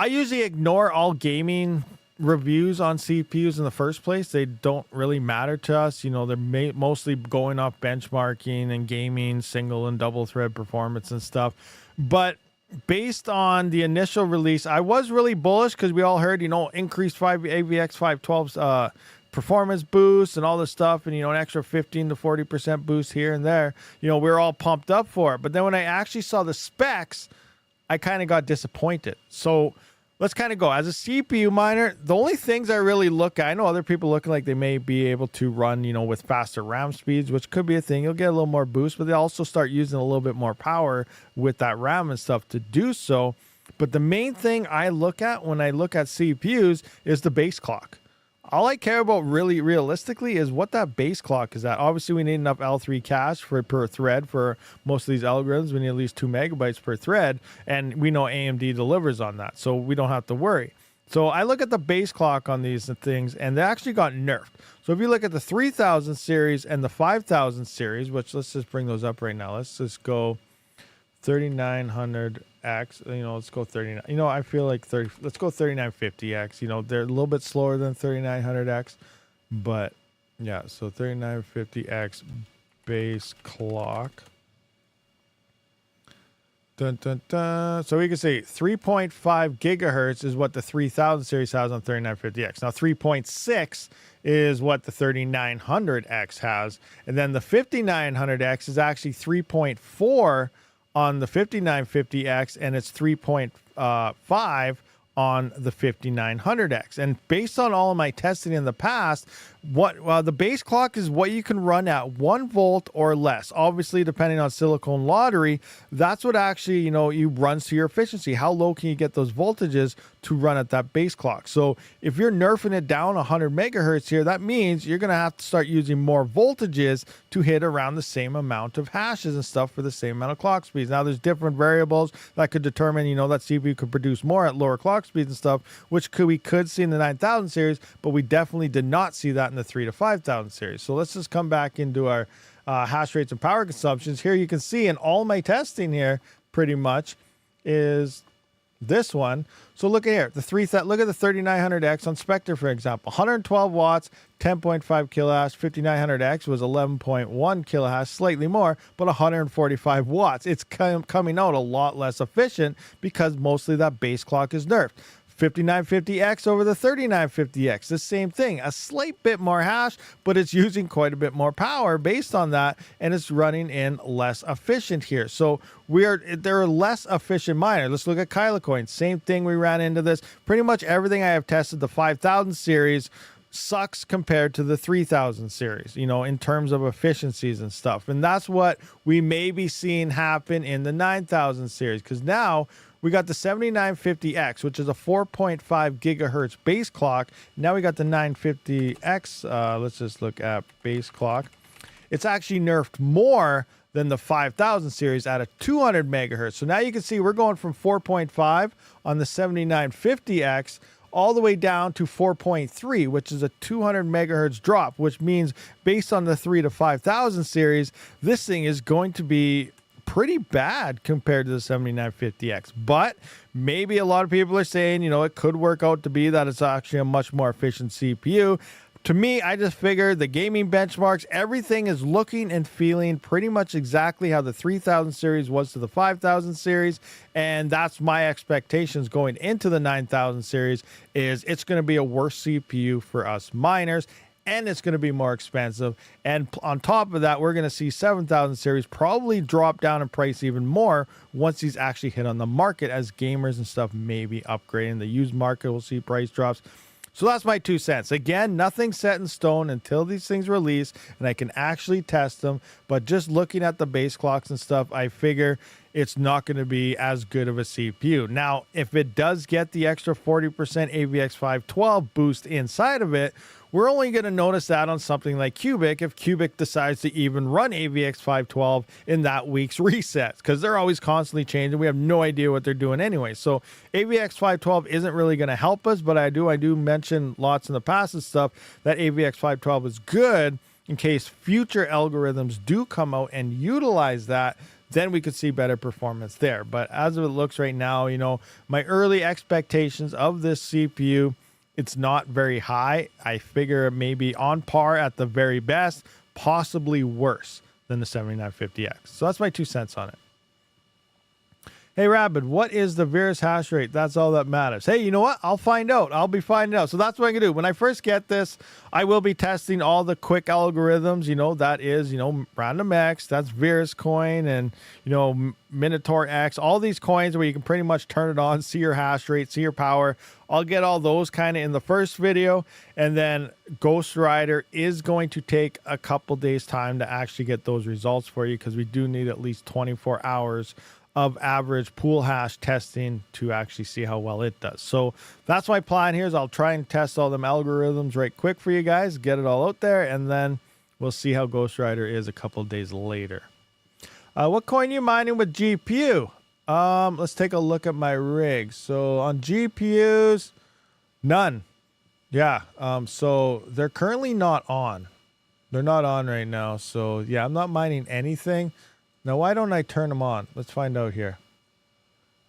I usually ignore all gaming reviews on CPUs in the first place. They don't really matter to us. They're mostly going off benchmarking and gaming, single and double thread performance and stuff. But based on the initial release, I was really bullish because we all heard, increased AVX 512's performance boosts and all this stuff, and an extra 15 to 40% boost here and there. We're all pumped up for it. But then when I actually saw the specs, I kind of got disappointed. So let's kind of go. As a CPU miner, the only things I really look at, I know other people looking like they may be able to run, with faster RAM speeds, which could be a thing. You'll get a little more boost, but they also start using a little bit more power with that RAM and stuff to do so. But the main thing I look at when I look at CPUs is the base clock. All I care about really realistically is what that base clock is at. Obviously, we need enough L3 cache per thread for most of these algorithms. We need at least 2 megabytes per thread, and we know AMD delivers on that, so we don't have to worry. So I look at the base clock on these things, and they actually got nerfed. So if you look at the 3000 series and the 5000 series, which let's just bring those up right now. Let's just go 3900X, let's go 39. I feel like 30. Let's go 3950X. They're a little bit slower than 3900X, but yeah. So 3950X base clock. Dun, dun, dun. So we can say 3.5 gigahertz is what the 3000 series has on 3950X. Now 3.6 is what the 3900X has, and then the 5900X is actually 3.4 on the 5950X, and it's 3.5 on the 5900X. And based on all of my testing in the past, the base clock is what you can run at 1 volt or less. Obviously, depending on silicone lottery, that's what actually, you runs to your efficiency. How low can you get those voltages to run at that base clock? So if you're nerfing it down 100 megahertz here, that means you're going to have to start using more voltages to hit around the same amount of hashes and stuff for the same amount of clock speeds. Now, there's different variables that could determine, that CPU could produce more at lower clock speeds and stuff, which we could see in the 9000 series, but we definitely did not see that in the 3 to 5000 series. So let's just come back into our hash rates and power consumptions. Here you can see in all my testing here pretty much is this one. So look at here, look at the 3900X on Spectre, for example, 112 watts, 10.5 kilohash. 5900X was 11.1 kilohash, slightly more, but 145 watts. It's coming out a lot less efficient because mostly that base clock is nerfed. 5950X over the 3950X, the same thing, a slight bit more hash, but it's using quite a bit more power based on that, and it's running in less efficient here. So there are less efficient miners. Let's look at Kylocoin. Same thing, we ran into this. Pretty much everything I have tested, the 5000 series sucks compared to the 3000 series, in terms of efficiencies and stuff. And that's what we may be seeing happen in the 9000 series, because now we got the 7950X, which is a 4.5 gigahertz base clock. Now we got the 950X. Let's just look at base clock. It's actually nerfed more than the 5000 series at a 200 megahertz. So now you can see we're going from 4.5 on the 7950X all the way down to 4.3, which is a 200 megahertz drop, which means based on the 3 to 5000 series, this thing is going to be pretty bad compared to the 7950X. But maybe a lot of people are saying, it could work out to be that it's actually a much more efficient CPU. To me, I just figured the gaming benchmarks, everything is looking and feeling pretty much exactly how the 3000 series was to the 5000 series. And that's my expectations going into the 9000 series, is it's going to be a worse CPU for us miners, and it's going to be more expensive. And on top of that, we're going to see 7000 series probably drop down in price even more once these actually hit on the market, as gamers and stuff may be upgrading. The used market will see price drops. So that's my 2 cents. Again, nothing set in stone until these things release and I can actually test them. But just looking at the base clocks and stuff, I figure it's not going to be as good of a CPU. Now, if it does get the extra 40% AVX512 boost inside of it, we're only going to notice that on something like Cubic if Cubic decides to even run AVX512 in that week's resets, because they're always constantly changing. We have no idea what they're doing anyway. So AVX512 isn't really going to help us, but I do mention lots in the past and stuff that AVX512 is good in case future algorithms do come out and utilize that. Then we could see better performance there. But as it looks right now, my early expectations of this CPU, it's not very high. I figure maybe on par at the very best, possibly worse than the 7950X. So that's my 2 cents on it. Hey, Rabid, what is the Virus hash rate? That's all that matters. Hey, you know what? I'll find out. I'll be finding out. So that's what I'm going to do. When I first get this, I will be testing all the quick algorithms. You know, that is, Random X, that's Virus coin, and, Minotaur X, all these coins where you can pretty much turn it on, see your hash rate, see your power. I'll get all those kind of in the first video. And then Ghost Rider is going to take a couple days time to actually get those results for you, because we do need at least 24 hours of average pool hash testing to actually see how well it does. So that's my plan here, is I'll try and test all them algorithms right quick for you guys, get it all out there, and then we'll see how Ghost Rider is a couple days later. What coin you mining with GPU? Let's take a look at my rig. So on GPUs, none. Yeah, so they're currently not on. They're not on right now. So yeah, I'm not mining anything. Now, why don't I turn them on? Let's find out here.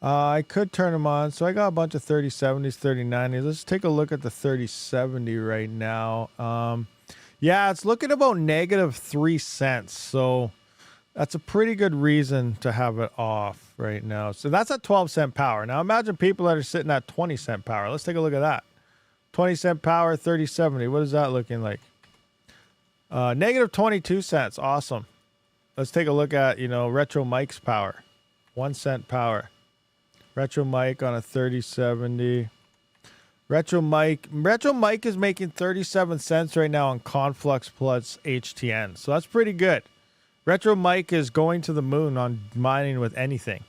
I could turn them on. So I got a bunch of 3070s, 3090s. Let's take a look at the 3070 right now. Yeah, it's looking about -3 cents. So that's a pretty good reason to have it off right now. So that's at 12-cent power. Now, imagine people that are sitting at 20-cent power. Let's take a look at that. 20-cent power, 3070. What is that looking like? -22 cents. Awesome. Let's take a look at, Retro Mike's power. 1 cent power. Retro Mike on a 3070. Retro Mike is making 37 cents right now on Conflux plus HTN. So that's pretty good. Retro Mike is going to the moon on mining with anything.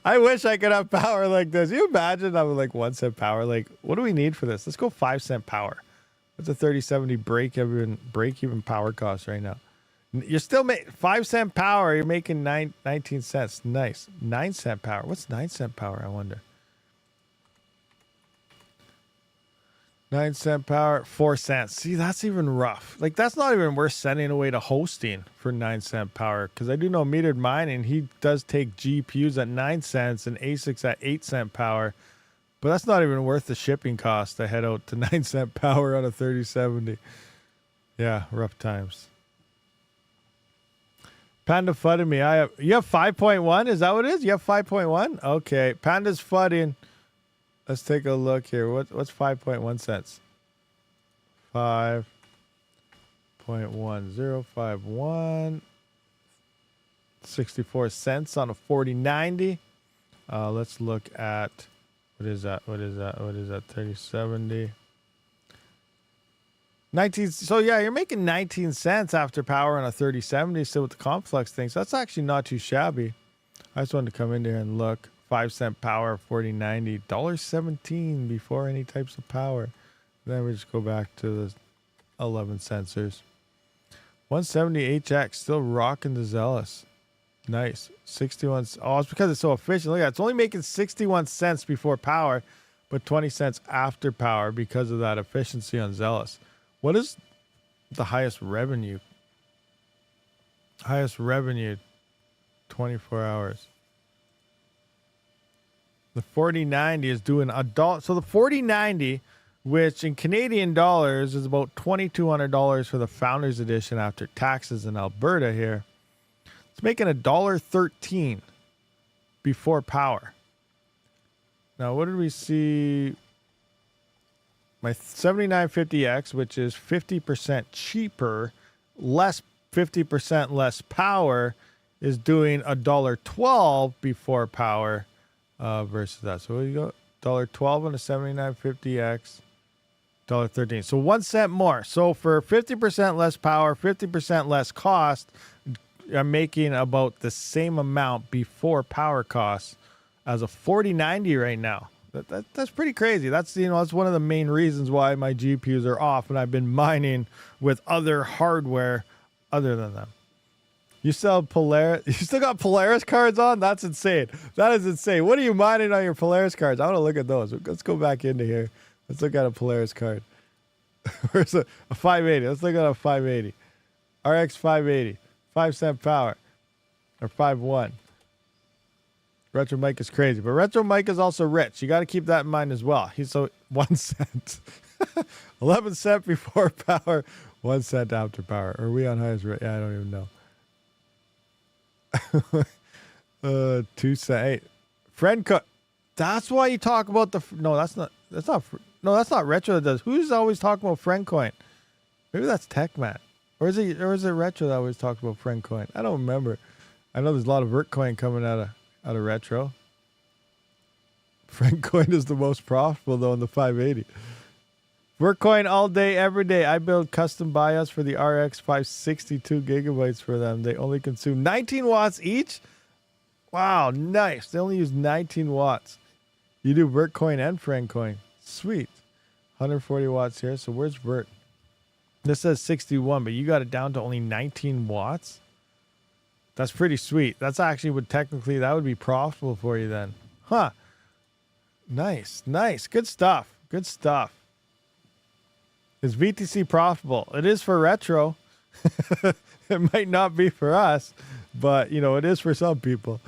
I wish I could have power like this. You imagine having like 1 cent power? Like, what do we need for this? Let's go 5 cent power. What's a 3070 break even power cost right now? You're still making 5 cent power. You're making 19 cents. Nice. 9 cent power. What's 9 cent power? I wonder. 9 cent power, 4 cents. See, that's even rough. Like, that's not even worth sending away to hosting for 9 cent power. Because I do know Metered Mining, he does take GPUs at 9 cents and ASICs at 8 cent power. But that's not even worth the shipping cost to head out to 9 cent power on a 3070. Yeah, rough times. Panda fudding me. You have 5.1? Is that what it is? You have 5.1? Okay. Panda's fudding. Let's take a look here. What's 5.1 cents? 5.1051. 64 cents on a 4090. Let's look at... What is that? 3070. 19. So yeah, you're making 19 cents after power on a 3070 still with the Conflux thing. So that's actually not too shabby. I just wanted to come in here and look. 5 cent power, 4090, $1.17 before any types of power. Then we just go back to the 11 sensors. 170 HX still rocking the Zealous. Nice. 61. Oh, it's because it's so efficient. Look at that. It's only making 61 cents before power, but 20 cents after power because of that efficiency on Zealous. What is the highest revenue? Highest revenue, 24 hours. The 4090 is doing $1. So the 4090, which in Canadian dollars is about $2,200 for the Founders Edition after taxes in Alberta here. It's making $1.13 before power. Now, what did we see? My 7950X, which is 50% cheaper, 50% less power, is doing $1.12 before power versus that. So what do you go? $1.12 on a 7950X, $1.13. So 1 cent more. So for 50% less power, 50% less cost, I'm making about the same amount before power costs as a 4090 right now. That's pretty crazy. That's that's one of the main reasons why my GPUs are off, and I've been mining with other hardware other than them. You still have Polaris? You still got Polaris cards on? That's insane. That is insane. What are you mining on your Polaris cards? I want to look at those. Let's go back into here. Let's look at a Polaris card. Where's a 580? Let's look at a 580. RX 580. 5 cent power, or 5.1. Retro Mike is crazy, but Retro Mike is also rich. You got to keep that in mind as well. He's so 1 cent, 11 cent before power, 1 cent after power. Are we on highest rate? Yeah, I don't even know. 278. Friend cut. That's why you talk about the. No, that's not. No, that's not Retro that does. Who's always talking about friend coin? Maybe that's TechMat. Or is it Retro that always talks about friend coin? I don't remember. I know there's a lot of Vert coin coming out of Retro. Friend coin is the most profitable though in the 580. Vert coin all day, every day. I build custom BIOS for the RX 562 gigabytes for them. They only consume 19 watts each. Wow, nice. They only use 19 watts. You do Vert coin and friend coin. Sweet. 140 watts here. So where's Vert? This says 61, but you got it down to only 19 watts. That's pretty sweet. That's actually would technically, that would be profitable for you then. Huh. Nice. Nice. Good stuff. Good stuff. Is VTC profitable? It is for Retro. It might not be for us, but you know, it is for some people.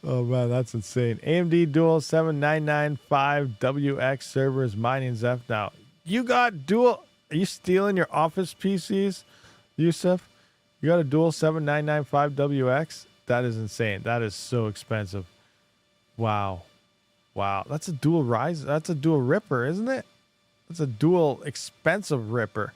Oh man, that's insane. AMD Dual 7995WX servers mining Zeph now. You got dual. Are you stealing your office PCs, Yusuf? You got a dual 7995WX? That is insane. That is so expensive. Wow. Wow. That's a dual rise. That's a dual ripper, isn't it? That's a dual expensive ripper.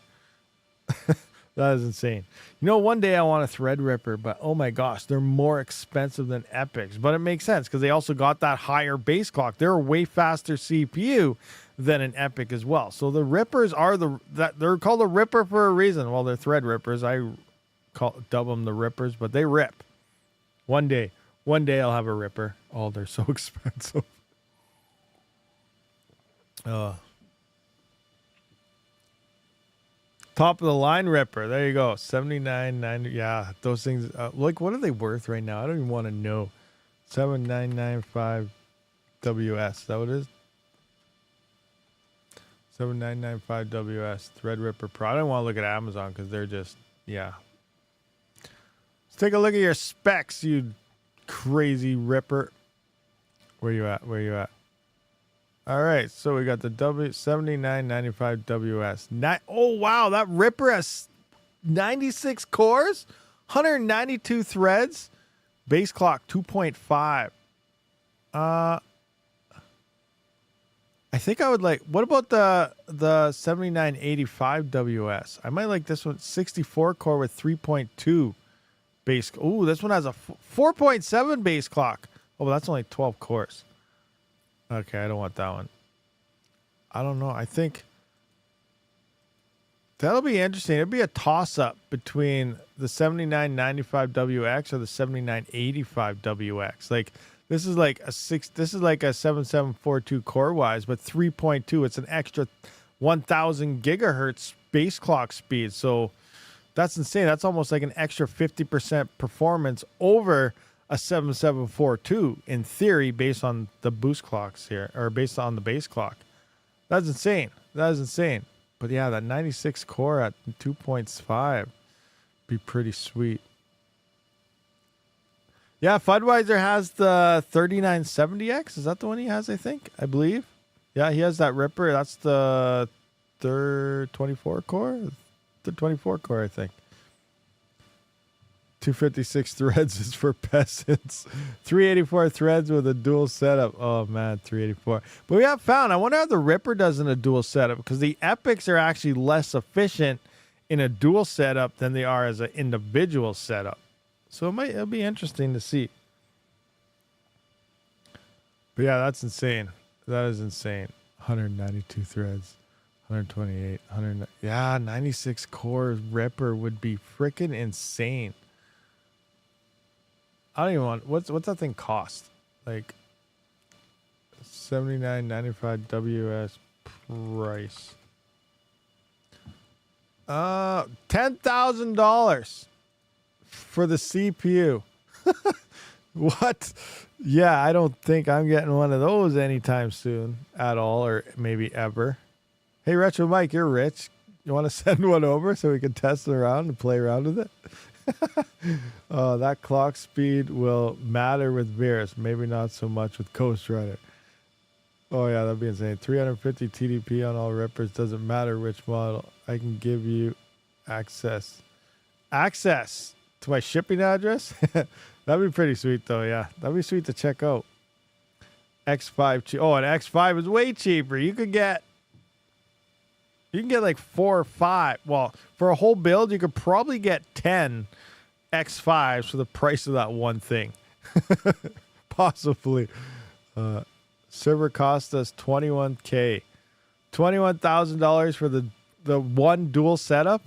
That is insane. You know, one day I want a thread ripper, but oh my gosh, they're more expensive than Epics. But it makes sense because they also got that higher base clock. They're a way faster CPU than an Epic as well. So the rippers are they're called a ripper for a reason. Well, they're thread rippers. I dub them the rippers, but they rip. One day I'll have a ripper. Oh, they're so expensive. Top of the line ripper. There you go. 79.90. Yeah, those things. Like, what are they worth right now? I don't even want to know. 7995 WS. Is that what it is? 7995 WS. Threadripper Pro. I don't want to look at Amazon because they're just, yeah. Let's take a look at your specs, you crazy ripper. Where you at? Where you at? All right, so we got the W7995 WS. Oh, wow, that ripper has 96 cores, 192 threads, base clock 2.5. I think I would like, what about the 7985 WS? I might like this one, 64 core with 3.2 base. Oh, this one has a 4.7 base clock. Oh, that's only 12 cores. Okay, I don't want that one. I don't know. I think that'll be interesting. It'll be a toss-up between the 7995WX or the 7985WX. Like this is like a 7742 core-wise, but 3.2. It's an extra 1000 gigahertz base clock speed. So that's insane. That's almost like an extra 50% performance over a 7742 in theory, based on the boost clocks here, or based on the base clock. That's insane. That is insane. But yeah, that 96 core at 2.5 be pretty sweet. Yeah, Fudweiser has the 3970X. Is that the one he has? I believe. Yeah, he has that ripper. That's the third 24 core. The 24 core, I think. 256 threads is for peasants. 384 threads with a dual setup. Oh man, 384. But we have found, I wonder how the Ripper does in a dual setup, because the Epics are actually less efficient in a dual setup than they are as an individual setup. So it'll be interesting to see. But yeah, that's insane. That is insane. 192 threads. 128. 100. Yeah, 96 core Ripper would be freaking insane. I don't even want, what's that thing cost? Like $79.95 WS price. $10,000 for the CPU. What? Yeah, I don't think I'm getting one of those anytime soon at all, or maybe ever. Hey, Retro Mike, you're rich. You want to send one over so we can test it around and play around with it? That clock speed will matter with Virus, maybe not so much with Coast Rider. Oh yeah, that'd be insane. 350 TDP on all Rippers, doesn't matter which model. I can give you access to my shipping address. That'd be pretty sweet, though. Yeah, that'd be sweet to check out. X5. Oh, an X5 is way cheaper. You can get like 4 or 5. Well, for a whole build, you could probably get 10 X5s for the price of that one thing. Possibly. Server cost us $21K. $21,000 for the one dual setup.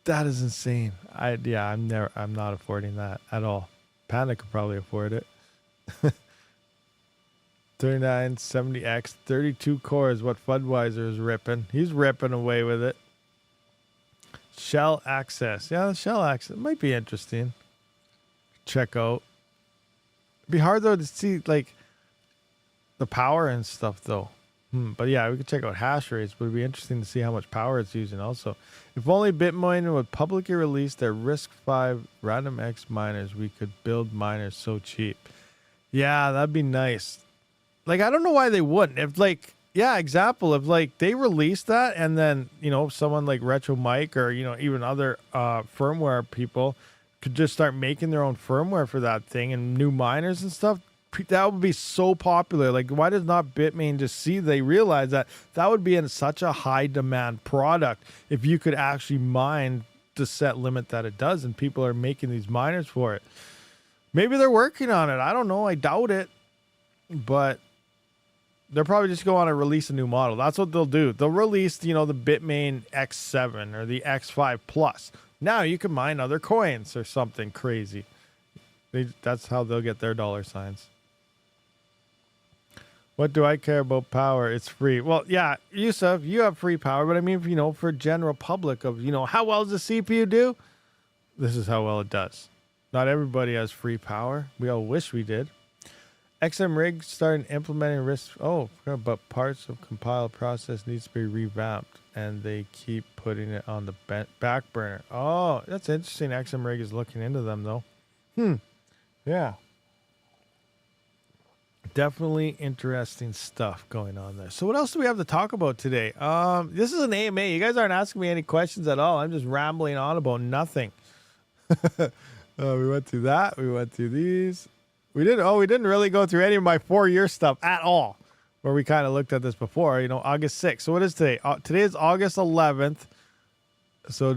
That is insane. I'm not affording that at all. Panda could probably afford it. 3970X, 32 cores, what Fudweiser is ripping. He's ripping away with it. Shell access. Yeah, the shell access might be interesting. Check out. It'd be hard though to see like the power and stuff though. But yeah, we could check out hash rates, but it'd be interesting to see how much power it's using also. If only Bitcoin would publicly release their RISC-V random X miners, we could build miners so cheap. Yeah, that'd be nice. Like, I don't know why they wouldn't. If like, yeah, example, if like they released that and then, you know, someone like Retro Mike or, you know, even other firmware people could just start making their own firmware for that thing and new miners and stuff, that would be so popular. Like, why does not Bitmain just see they realize that would be in such a high demand product if you could actually mine the set limit that it does and people are making these miners for it. Maybe they're working on it. I don't know. I doubt it. But they're probably just going to release a new model. That's what they'll do. They'll release, you know, the Bitmain X7 or the X5 Plus. Now you can mine other coins or something crazy. That's how they'll get their dollar signs. What do I care about power? It's free. Well, yeah, Yusuf, you have free power, but I mean, you know, for general public of, you know, how well does the CPU do? This is how well it does. Not everybody has free power. We all wish we did. XM Rig started implementing risk. Oh, but parts of compile process needs to be revamped, and they keep putting it on the back burner. Oh, that's interesting. XM Rig is looking into them, though. Yeah. Definitely interesting stuff going on there. So what else do we have to talk about today? This is an AMA. You guys aren't asking me any questions at all. I'm just rambling on about nothing. We went through that. We went through these. We didn't really go through any of my 4-year stuff at all, where we kind of looked at this before, you know, August 6th. So what is today? Today is August 11th. So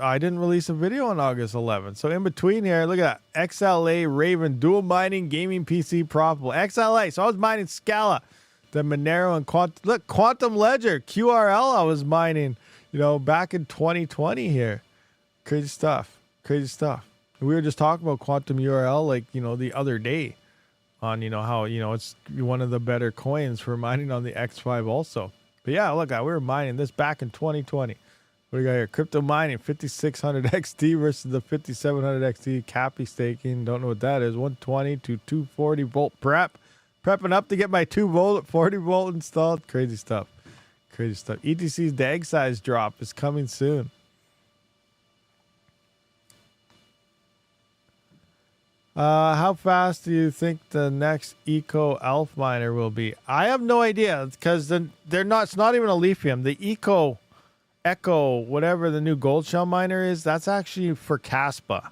I didn't release a video on August 11th. So in between here, look at that. XLA Raven dual mining gaming PC profitable. XLA. So I was mining Scala, the Monero and Quantum Ledger, QRL I was mining, you know, back in 2020 here. Crazy stuff. Crazy stuff. We were just talking about Quantum URL, like, you know, the other day on, you know, how, you know, it's one of the better coins for mining on the X5 also. But yeah, look, we were mining this back in 2020. What do we got here? Crypto mining, 5600 XT versus the 5700 XT. Cappy staking, don't know what that is. 120 to 240 volt prep. Prepping up to get my 2 volt, 40 volt installed. Crazy stuff. Crazy stuff. ETC's DAG size drop is coming soon. How fast do you think the next Eco Elf miner will be? I have no idea because they're not. It's not even a lithium. The Echo, whatever the new gold shell miner is, that's actually for Kaspa. I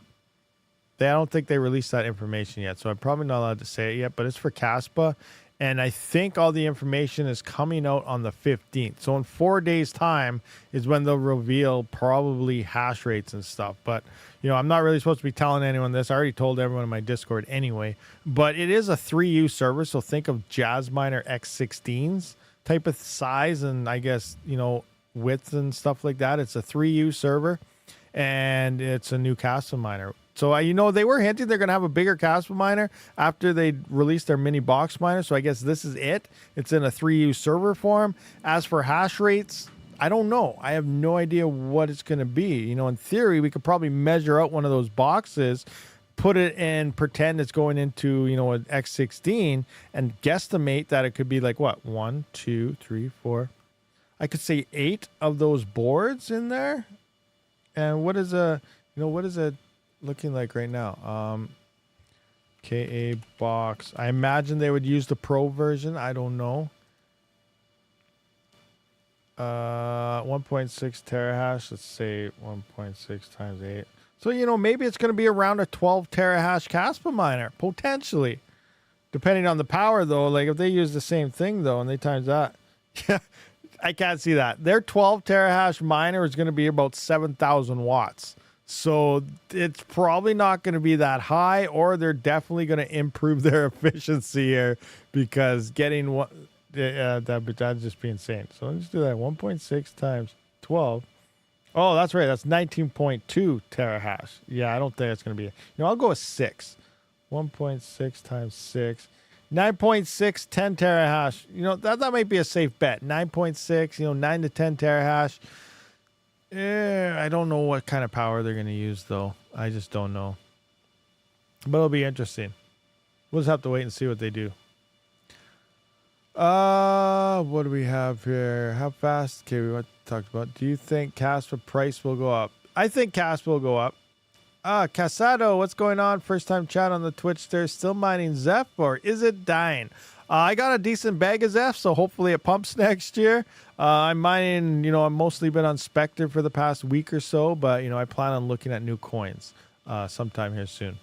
don't think they released that information yet, so I'm probably not allowed to say it yet. But it's for Kaspa, and I think all the information is coming out on the 15th. So in 4 days' time is when they'll reveal probably hash rates and stuff. But you know, I'm not really supposed to be telling anyone this. I already told everyone in my Discord anyway. But it is a 3U server, so think of Jazzminer X16s type of size, and I guess, you know, width and stuff like that. It's a 3U server, and it's a new Kaspa miner. So, you know, they were hinting they're going to have a bigger Kaspa miner after they released their mini box miner. So I guess this is it. It's in a 3U server form. As for hash rates, I don't know. I have no idea what it's going to be. You know, in theory, we could probably measure out one of those boxes, put it in, pretend it's going into, you know, an X16, and guesstimate that it could be like, what, 1, 2, 3, 4. I could say 8 of those boards in there. And what is it looking like right now? KA box. I imagine they would use the Pro version. I don't know. 1.6 terahash. Let's say 1.6 times 8. So, you know, maybe it's going to be around a 12 terahash Kaspa miner, potentially. Depending on the power, though, like if they use the same thing, though, and they times that, yeah, I can't see that. Their 12 terahash miner is going to be about 7,000 watts. So it's probably not going to be that high, or they're definitely going to improve their efficiency here, because getting one, that'd just be insane. So let's do that. 1.6 times 12. Oh, that's right. That's 19.2 terahash. Yeah, I don't think it's going to be. You know, I'll go with 6. 1.6 times 6. 9.6, 10 terahash. You know, that might be a safe bet. 9.6, you know, 9 to 10 terahash. I don't know what kind of power they're going to use, though. I just don't know. But it'll be interesting. We'll just have to wait and see what they do. What do we have here? How fast? Okay, we talked about. Do you think Kaspa price will go up? I think Kaspa will go up. Casado, what's going on? First time chat on the Twitch there. Still mining Zeph, or is it dying? I got a decent bag of Zeph, so hopefully it pumps next year. I'm mining, you know, I've mostly been on Spectre for the past week or so, but, you know, I plan on looking at new coins sometime here soon.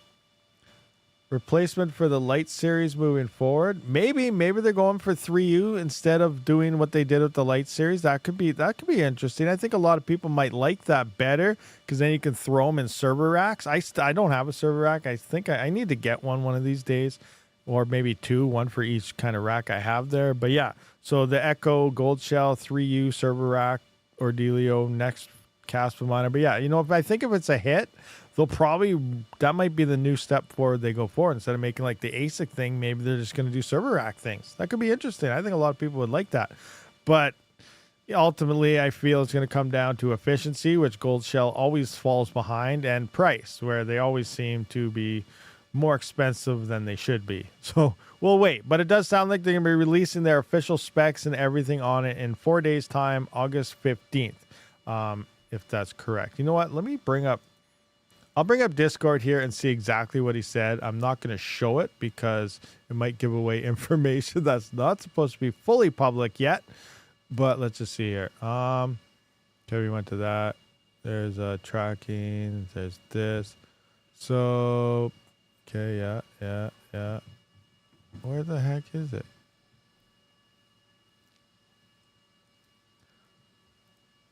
Replacement for the Light series moving forward. Maybe they're going for 3U instead of doing what they did with the Light series. That could be interesting. I think a lot of people might like that better, because then you can throw them in server racks. I don't have a server rack. I think I need to get one of these days, or maybe 2, one for each kind of rack I have there. But yeah, so the Echo Gold Shell 3U server rack or Delio next Kaspa miner. But yeah, you know, if it's a hit, they'll probably, that might be the new step forward they go for. Instead of making like the ASIC thing, maybe they're just going to do server rack things. That could be interesting. I think a lot of people would like that. But ultimately, I feel it's going to come down to efficiency, which Gold Shell always falls behind, and price, where they always seem to be more expensive than they should be. So we'll wait. But it does sound like they're going to be releasing their official specs and everything on it in 4 days' time, August 15th, if that's correct. You know what? I'll bring up Discord here and see exactly what he said. I'm not going to show it because it might give away information that's not supposed to be fully public yet. But let's just see here. Okay, we went to that. There's tracking. There's this. So, okay, yeah. Where the heck is it?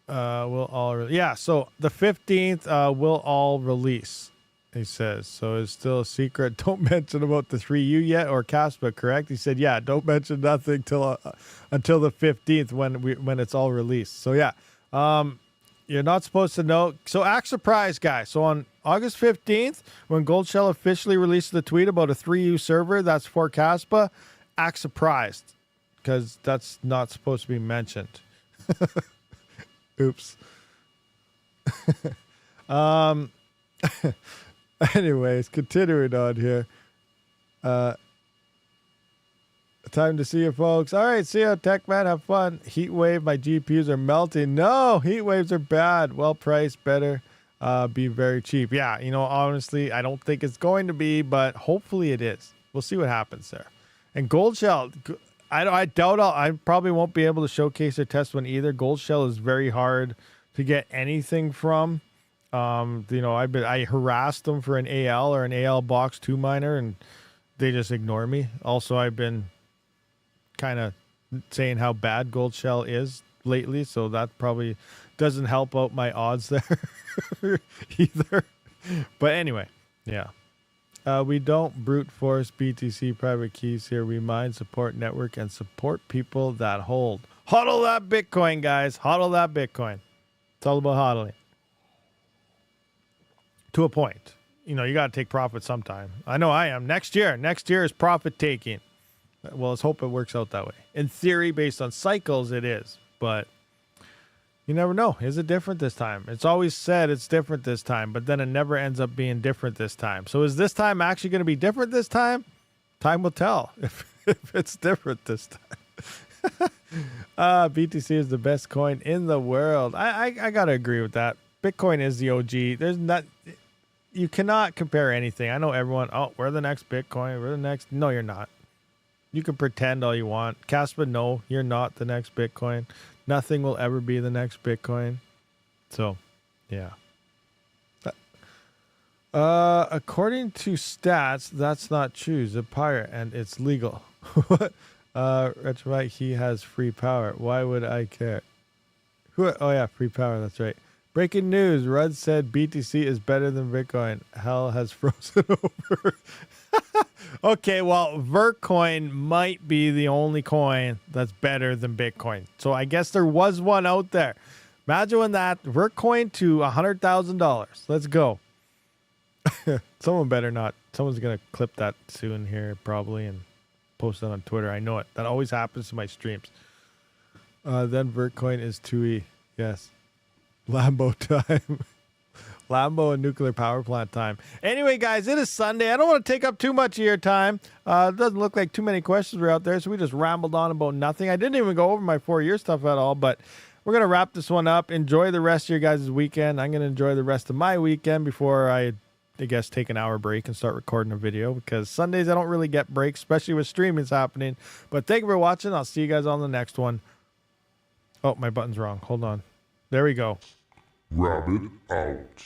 So the 15th we'll all release, he says. So it's still a secret. Don't mention about the 3U yet, or Kaspa, correct? He said, yeah, don't mention nothing until the 15th when it's all released. So yeah, you're not supposed to know. So act surprised, guys. So on August 15th, when Gold Shell officially released the tweet about a 3U server that's for Kaspa, act surprised, because that's not supposed to be mentioned. Oops. Anyways, continuing on here. Time to see you, folks. All right, see you, Tech Man. Have fun. Heat wave. My GPUs are melting. No, heat waves are bad. Well priced, better be very cheap. Yeah, you know, honestly, I don't think it's going to be, but hopefully it is. We'll see what happens there. And Gold Shell, I doubt I probably won't be able to showcase or test one either. Gold Shell is very hard to get anything from. You know, I harassed them for an AL or an AL box 2 miner, and they just ignore me. Also, I've been kind of saying how bad Gold Shell is lately, so that probably doesn't help out my odds there either. But anyway, yeah. We don't brute force BTC private keys here. We mine, support network, and support people that hold. Hodl that Bitcoin, guys. Hodl that Bitcoin. It's all about hodling. To a point. You know, you got to take profit sometime. I know I am. Next year is profit taking. Well, let's hope it works out that way. In theory, based on cycles, it is. But you never know. Is it different this time? It's always said it's different this time, but then it never ends up being different this time. So is this time actually going to be different this time? Time will tell if it's different this time. BTC is the best coin in the world. I got to agree with that. Bitcoin is the OG. You cannot compare anything. I know everyone, we're the next Bitcoin. We're the next. No, you're not. You can pretend all you want. Kaspa, no, you're not the next Bitcoin. Nothing will ever be the next Bitcoin. So, yeah. According to stats, that's not true. He's a pirate and it's legal. What? That's right. He has free power. Why would I care? Who? Oh yeah, free power. That's right. Breaking news. Rudd said BTC is better than Bitcoin. Hell has frozen over. Okay, well, Vertcoin might be the only coin that's better than Bitcoin. So I guess there was one out there. Imagine that. Vertcoin to $100,000. Let's go. Someone better not. Someone's going to clip that soon here probably and post it on Twitter. I know it. That always happens to my streams. Then Vertcoin is 2E. Yes. Lambo time. Lambo and nuclear power plant time. Anyway, guys, it is Sunday. I don't want to take up too much of your time. It doesn't look like too many questions were out there, so we just rambled on about nothing. I didn't even go over my 4-year stuff at all, but we're going to wrap this one up. Enjoy the rest of your guys' weekend. I'm going to enjoy the rest of my weekend before I guess, take an hour break and start recording a video, because Sundays I don't really get breaks, especially with streaming's happening. But thank you for watching. I'll see you guys on the next one. Oh, my button's wrong. Hold on. There we go. Rabid out.